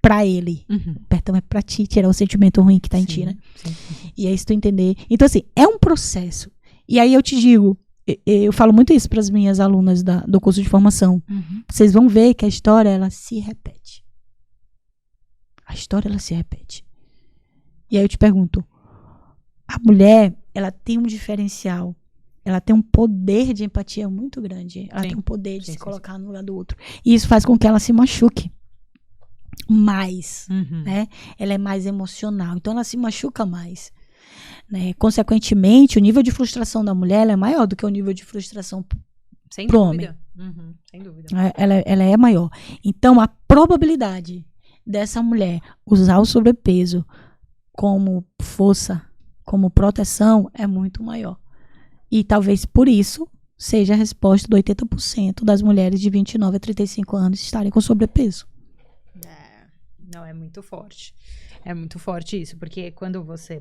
pra ele. O perdão é pra ti, tirar o sentimento ruim que tá em ti, né? Sim. E aí, se tu entender. Então, assim, é um processo. E aí eu te digo, eu falo muito isso pras minhas alunas do curso de formação. Vocês vão ver que a história, ela se repete. A história, ela se repete. E aí eu te pergunto, a mulher, ela tem um diferencial. Ela tem um poder de empatia muito grande. Ela tem um poder de se colocar no lugar do outro. E isso faz com que ela se machuque mais, né? Ela é mais emocional. Então, ela se machuca mais. Né? Consequentemente, o nível de frustração da mulher ela é maior do que o nível de frustração pro homem. Sem dúvida. Ela é maior. Então, a probabilidade dessa mulher usar o sobrepeso como força, como proteção, é muito maior. E talvez por isso seja a resposta do 80% das mulheres de 29 a 35 anos estarem com sobrepeso. Não, é muito forte. É muito forte isso, porque quando você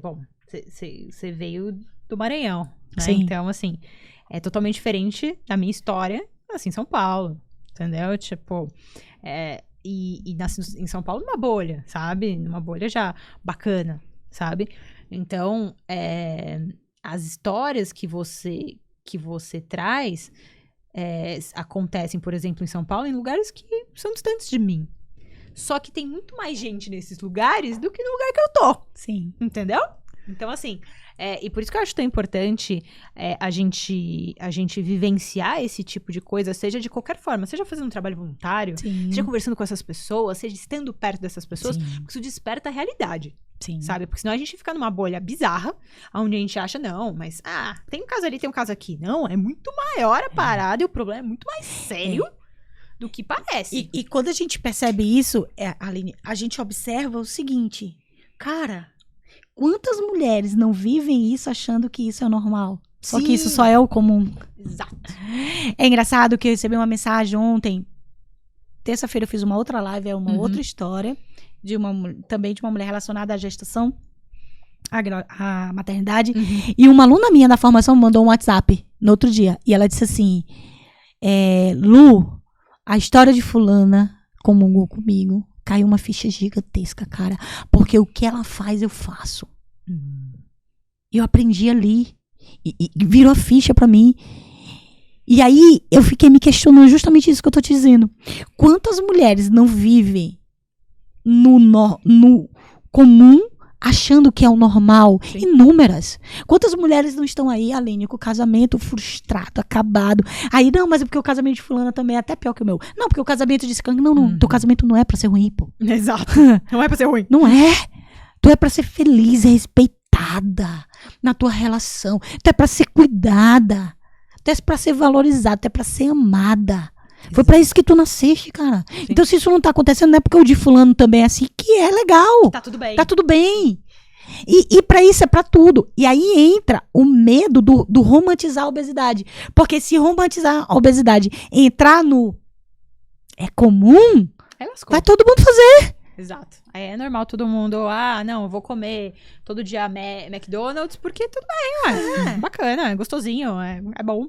veio do Maranhão, né? Sim. Então, assim, é totalmente diferente da minha história, assim, em São Paulo, entendeu? Tipo, e nasci em São Paulo numa bolha, sabe? Numa bolha já bacana, sabe? Então, as histórias que você traz acontecem, por exemplo, em São Paulo, em lugares que são distantes de mim. Só que tem muito mais gente nesses lugares do que no lugar que eu tô. Sim. Entendeu? Então, assim, e por isso que eu acho tão importante a gente vivenciar esse tipo de coisa, seja de qualquer forma, seja fazendo um trabalho voluntário, seja conversando com essas pessoas, seja estando perto dessas pessoas, porque isso desperta a realidade. Sabe? Porque senão a gente fica numa bolha bizarra, onde a gente acha, não, mas, tem um caso ali, tem um caso aqui. Não, é muito maior a parada e o problema é muito mais sério do que parece. E quando a gente percebe isso, Aline, a gente observa o seguinte, cara, quantas mulheres não vivem isso achando que isso é normal? Só que isso só é o comum. Exato. É engraçado que eu recebi uma mensagem ontem, terça-feira eu fiz uma outra live, uma outra história, também de uma mulher relacionada à gestação, à maternidade, e uma aluna minha da formação mandou um WhatsApp no outro dia, e ela disse assim, Lu, a história de fulana comungou comigo, caiu uma ficha gigantesca, cara, porque o que ela faz, eu faço. Eu aprendi ali, e virou a ficha pra mim. E aí, eu fiquei me questionando justamente isso que eu tô te dizendo. Quantas mulheres não vivem no comum, achando que é o normal? Inúmeras. Quantas mulheres não estão aí, Aline, com o casamento frustrado, acabado? Aí, não, mas é porque o casamento de fulana também é até pior que o meu. Não, porque o casamento de Skank, não, teu casamento não é pra ser ruim, pô. Exato. Não é pra ser ruim. Não é. Tu é pra ser feliz, respeitada na tua relação. Tu é pra ser cuidada. Tu é pra ser valorizada, tu é pra ser amada. Foi pra isso que tu nasceste, cara. Então, se isso não tá acontecendo, não é porque o de fulano também é assim, que é legal. Tá tudo bem. Tá tudo bem. E pra isso é pra tudo. E aí entra o medo do romantizar a obesidade. Porque se romantizar a obesidade entrar no é comum, vai todo mundo fazer. Exato. É normal todo mundo, não, eu vou comer todo dia McDonald's, porque tudo bem, ué. Bacana, é gostosinho, é bom.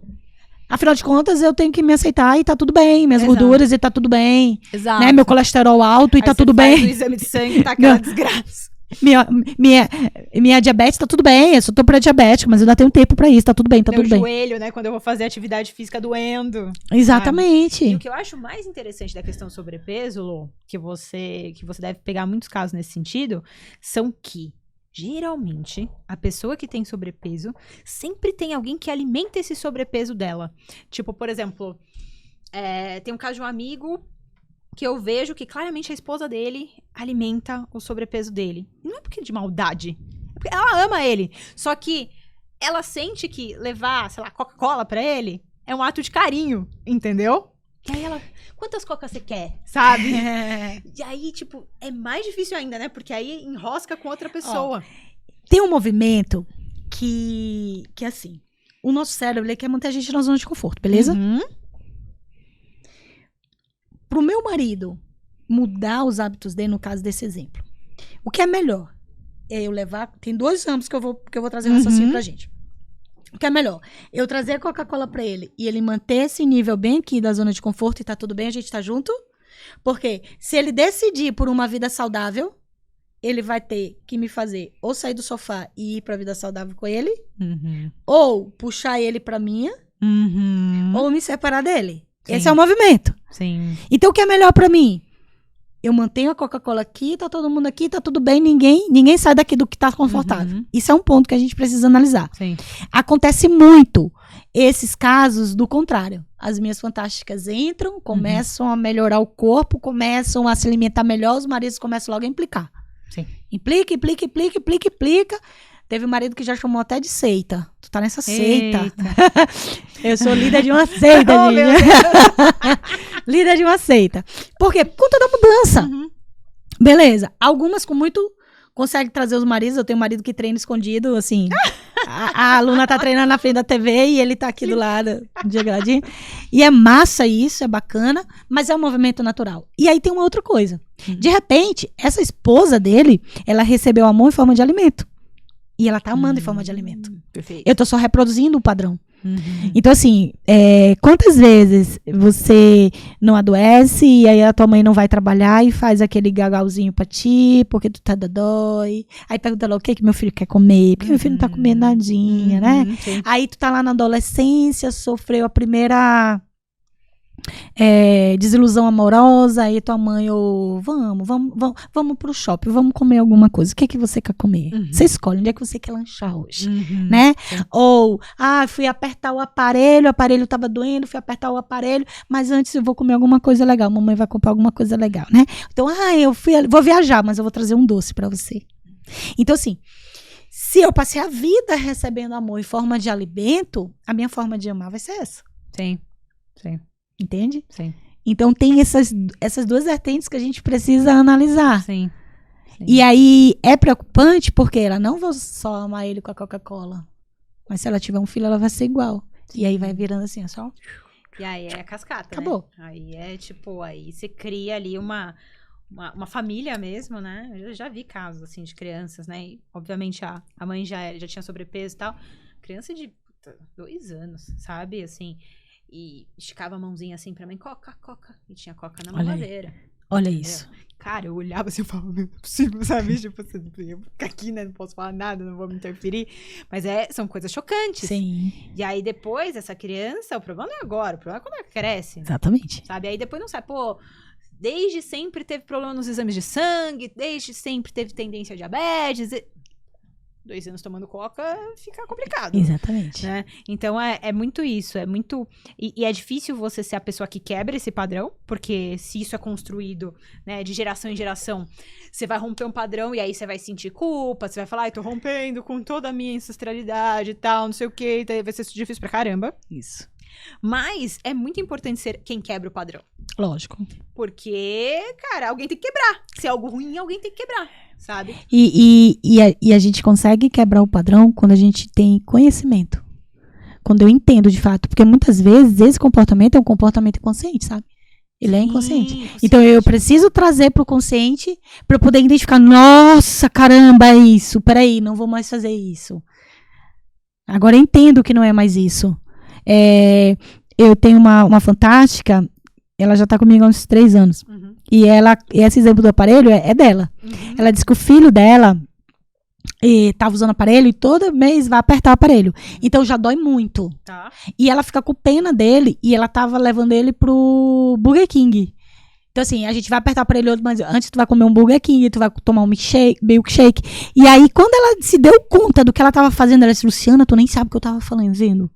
Afinal de contas, eu tenho que me aceitar e tá tudo bem. Minhas gorduras e tá tudo bem. Exato. Né? Meu colesterol alto e aí tá tudo bem. Faz o exame de sangue e tá aquela desgraça. minha diabetes tá tudo bem, eu só tô pré-diabética, mas eu ainda tenho tempo pra isso, tá tudo bem, tá tudo bem. Meu joelho, né, quando eu vou fazer atividade física doendo. Exatamente. E o que eu acho mais interessante da questão sobrepeso, Lu, que você deve pegar muitos casos nesse sentido, são que, geralmente, a pessoa que tem sobrepeso sempre tem alguém que alimenta esse sobrepeso dela. Tipo, por exemplo, tem um caso de um amigo que eu vejo que claramente a esposa dele alimenta o sobrepeso dele. E não é porque de maldade, é porque ela ama ele. Só que ela sente que levar, sei lá, Coca-Cola pra ele é um ato de carinho, entendeu? E aí ela, quantas cocas você quer, sabe? E aí, tipo, é mais difícil ainda, né? Porque aí enrosca com outra pessoa. Tem um movimento que assim, o nosso cérebro, ele quer manter a gente na zona de conforto, beleza? Uhum. Pro meu marido mudar os hábitos dele, no caso desse exemplo, o que é melhor? É eu levar... Tem 2 âmbitos que eu vou trazer um raciocínio pra gente. O que é melhor? Eu trazer a Coca-Cola pra ele e ele manter esse nível bem aqui da zona de conforto e tá tudo bem, a gente tá junto? Porque se ele decidir por uma vida saudável, ele vai ter que me fazer ou sair do sofá e ir pra vida saudável com ele, ou puxar ele pra minha, ou me separar dele. Sim. Esse é o movimento. Sim. Então, o que é melhor pra mim? Eu mantenho a Coca-Cola aqui, tá todo mundo aqui, tá tudo bem, ninguém sai daqui do que tá confortável. Isso é um ponto que a gente precisa analisar. Sim. Acontece muito esses casos do contrário. As minhas fantásticas entram, começam a melhorar o corpo, começam a se alimentar melhor, os maridos começam logo a implicar. Sim. Implica. Teve um marido que já chamou até de seita. Tu tá nessa seita. Eu sou líder de uma seita, Oh, meu gente. Líder de uma seita. Por quê? Por conta da mudança. Beleza. Algumas com muito... Consegue trazer os maridos. Eu tenho um marido que treina escondido, assim. A aluna tá treinando na frente da TV e ele tá aqui do lado, de gradinho. E é massa isso, é bacana, mas é um movimento natural. E aí tem uma outra coisa. De repente, essa esposa dele, ela recebeu amor em forma de alimento. E ela tá amando em forma de alimento. Perfeito. Eu tô só reproduzindo o padrão. Então, assim, quantas vezes você não adoece e aí a tua mãe não vai trabalhar e faz aquele gagalzinho pra ti, porque tu tá dodói. Aí pergunta lá o que meu filho quer comer, porque meu filho não tá comendo nadinha, né? Sim. Aí tu tá lá na adolescência, sofreu a primeira desilusão amorosa, aí tua mãe, vamos pro shopping, vamos comer alguma coisa. O que é que você quer comer? Você escolhe onde é que você quer lanchar hoje, né? Sim. Ou, fui apertar o aparelho tava doendo, fui apertar o aparelho, mas antes eu vou comer alguma coisa legal, mamãe vai comprar alguma coisa legal, né? Então, vou viajar, mas eu vou trazer um doce pra você. Então, assim, se eu passei a vida recebendo amor em forma de alimento, a minha forma de amar vai ser essa. Sim. Entende? Sim. Então tem essas 2 vertentes que a gente precisa analisar. Sim. E aí é preocupante porque ela não vai só amar ele com a Coca-Cola. Mas se ela tiver um filho, ela vai ser igual. E aí vai virando assim, só. E aí é a cascata, Acabou. né? Aí é tipo, aí você cria ali uma família mesmo, né? Eu já vi casos, assim, de crianças, né? E, obviamente, a mãe já tinha sobrepeso e tal. Criança de 2 anos, sabe? Assim, e esticava a mãozinha assim pra mim, coca. E tinha coca na mamadeira. Olha isso. Cara, eu olhava assim e falava, não é possível, sabe? Tipo, eu vou ficar aqui, né? Não posso falar nada, não vou me interferir. Mas são coisas chocantes. Sim. E aí, depois, essa criança, o problema não é agora, o problema é quando ela cresce. Exatamente. Sabe? Aí depois não sabe, desde sempre teve problema nos exames de sangue, desde sempre teve tendência a diabetes. 2 anos tomando coca, fica complicado. Exatamente. Né? Então, é muito isso, é muito... E é difícil você ser a pessoa que quebra esse padrão, porque se isso é construído, né, de geração em geração, você vai romper um padrão e aí você vai sentir culpa, você vai falar, tô rompendo com toda a minha ancestralidade e tal, não sei o quê, então vai ser difícil pra caramba. Isso. Mas é muito importante ser quem quebra o padrão. Lógico. Porque, cara, alguém tem que quebrar. Se é algo ruim, alguém tem que quebrar, sabe? E a gente consegue quebrar o padrão quando a gente tem conhecimento. Quando eu entendo de fato. Porque muitas vezes esse comportamento é um comportamento inconsciente, sabe? Ele é inconsciente. Então eu preciso trazer pro consciente para eu poder identificar. Nossa, caramba, é isso. Peraí, não vou mais fazer isso. Agora eu entendo que não é mais isso. Eu tenho uma fantástica, ela já tá comigo há uns 3 anos. E esse exemplo do aparelho é dela. Ela disse que o filho dela tava usando o aparelho e todo mês vai apertar o aparelho. Então já dói muito. Tá. E ela fica com pena dele e ela tava levando ele pro Burger King. Então, assim, a gente vai apertar o aparelho, mas antes tu vai comer um Burger King, tu vai tomar um milkshake. E aí, quando ela se deu conta do que ela tava fazendo, ela disse, Luciana, tu nem sabe o que eu tava fazendo.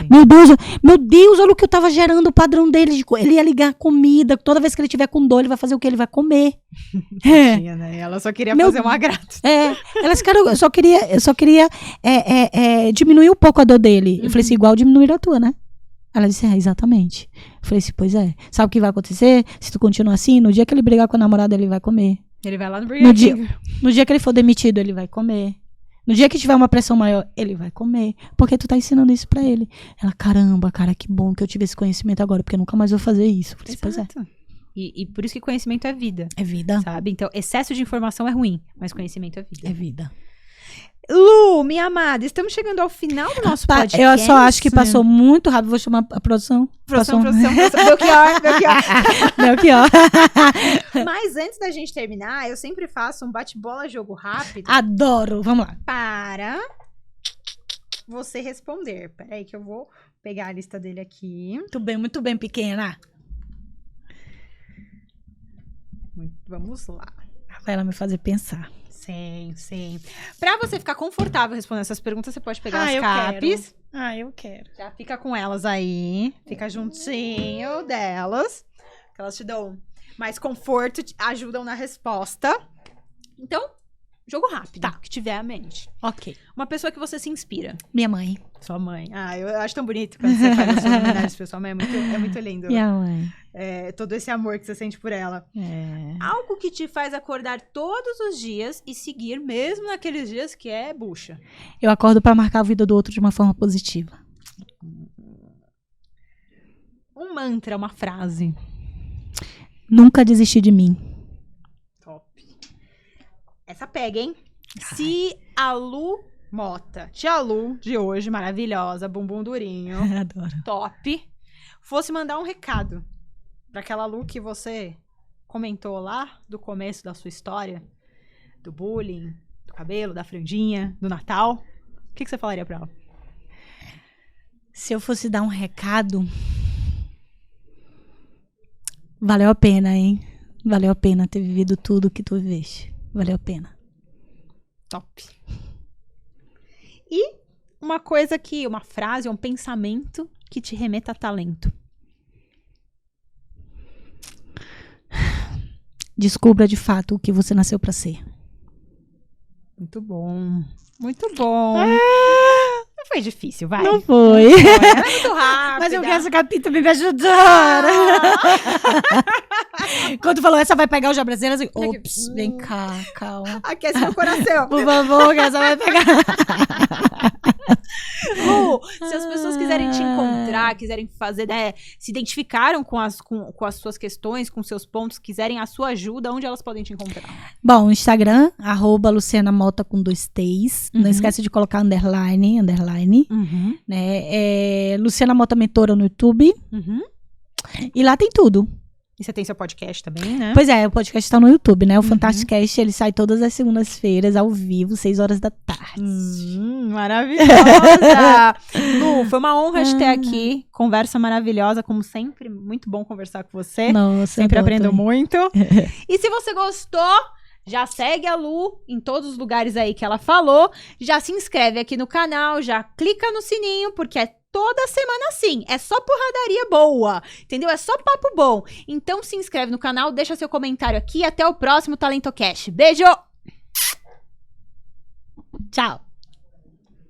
Meu Deus, olha o que eu tava gerando, o padrão dele. Ele ia ligar comida, toda vez que ele tiver com dor, ele vai fazer o que? Ele vai comer. Né? Ela só queria fazer um agrado. Ela disse, cara, eu só queria diminuir um pouco a dor dele. Eu falei assim, igual diminuir a tua, né? Ela disse, exatamente. Eu falei assim, pois é. Sabe o que vai acontecer? Se tu continuar assim, no dia que ele brigar com a namorada, ele vai comer. Ele vai lá no Burger King. No dia que ele for demitido, ele vai comer. No dia que tiver uma pressão maior, ele vai comer. Porque tu tá ensinando isso pra ele. Ela, caramba, cara, que bom que eu tive esse conhecimento agora, porque eu nunca mais vou fazer isso. Eu falei, pois é. E por isso que conhecimento é vida. É vida. Sabe? Então, excesso de informação é ruim, mas conhecimento é vida. É vida. Lu, minha amada, estamos chegando ao final do nosso podcast. Eu só acho que passou muito rápido. Vou chamar a produção. Produção. Belchior. Mas antes da gente terminar, eu sempre faço um bate-bola jogo rápido. Adoro. Vamos lá. Para você responder. Peraí que eu vou pegar a lista dele aqui. Muito bem, pequena. Vamos lá. Vai ela me fazer pensar. Sim. Pra você ficar confortável respondendo essas perguntas, você pode pegar as capes. Eu quero. Já fica com elas aí. Fica juntinho delas. Que elas te dão mais conforto, te ajudam na resposta. Então, jogo rápido. Tá. Que tiver a mente. Ok. Uma pessoa que você se inspira. Minha mãe. Sua mãe. Eu acho tão bonito quando você faz essas homenagens pra sua mãe. É muito lindo. Minha mãe. Todo esse amor que você sente por ela. Algo que te faz acordar todos os dias e seguir mesmo naqueles dias que é bucha. Eu acordo pra marcar a vida do outro de uma forma positiva. Um mantra, uma frase. Nunca desistir de mim. Top. Essa pega, hein? Se a Lu Mota, tia Lu de hoje, maravilhosa, bumbum durinho. Adoro. Top. Fosse mandar um recado pra aquela Lu que você comentou lá do começo da sua história, do bullying, do cabelo, da franjinha, do Natal, o que você falaria pra ela? Se eu fosse dar um recado, valeu a pena, hein? Valeu a pena ter vivido tudo que tu viveste. Valeu a pena. Top. E uma frase, um pensamento que te remeta a talento. Descubra de fato o que você nasceu pra ser. Muito bom. Muito bom. Não foi difícil, vai. Não foi. Era muito rápido. Mas eu quero esse capítulo me ajudar. Quando tu falou, essa vai pegar o jabrazeiro, assim, ops, vem cá, calma. Aquece meu coração. Por favor, que essa vai pegar. Lu, se as pessoas quiserem te encontrar, quiserem fazer, se identificaram com as suas questões, com seus pontos, quiserem a sua ajuda, onde elas podem te encontrar? Bom, Instagram, @LucianaMota com 2 T's. Não esquece de colocar underline. Né? Luciana Mota Mentora no YouTube. E lá tem tudo. E você tem seu podcast também, né? Pois é, o podcast tá no YouTube, né? O Fantasticast, ele sai todas as segundas-feiras, ao vivo, 6 horas da tarde. Maravilhosa! Lu, foi uma honra te ter aqui. Conversa maravilhosa, como sempre. Muito bom conversar com você. Nossa, sempre aprendo muito. E se você gostou, já segue a Lu em todos os lugares aí que ela falou. Já se inscreve aqui no canal, já clica no sininho, porque é toda semana sim, é só porradaria boa, entendeu? É só papo bom. Então se inscreve no canal, deixa seu comentário aqui. Até o próximo TalentoCast. Beijo! Tchau!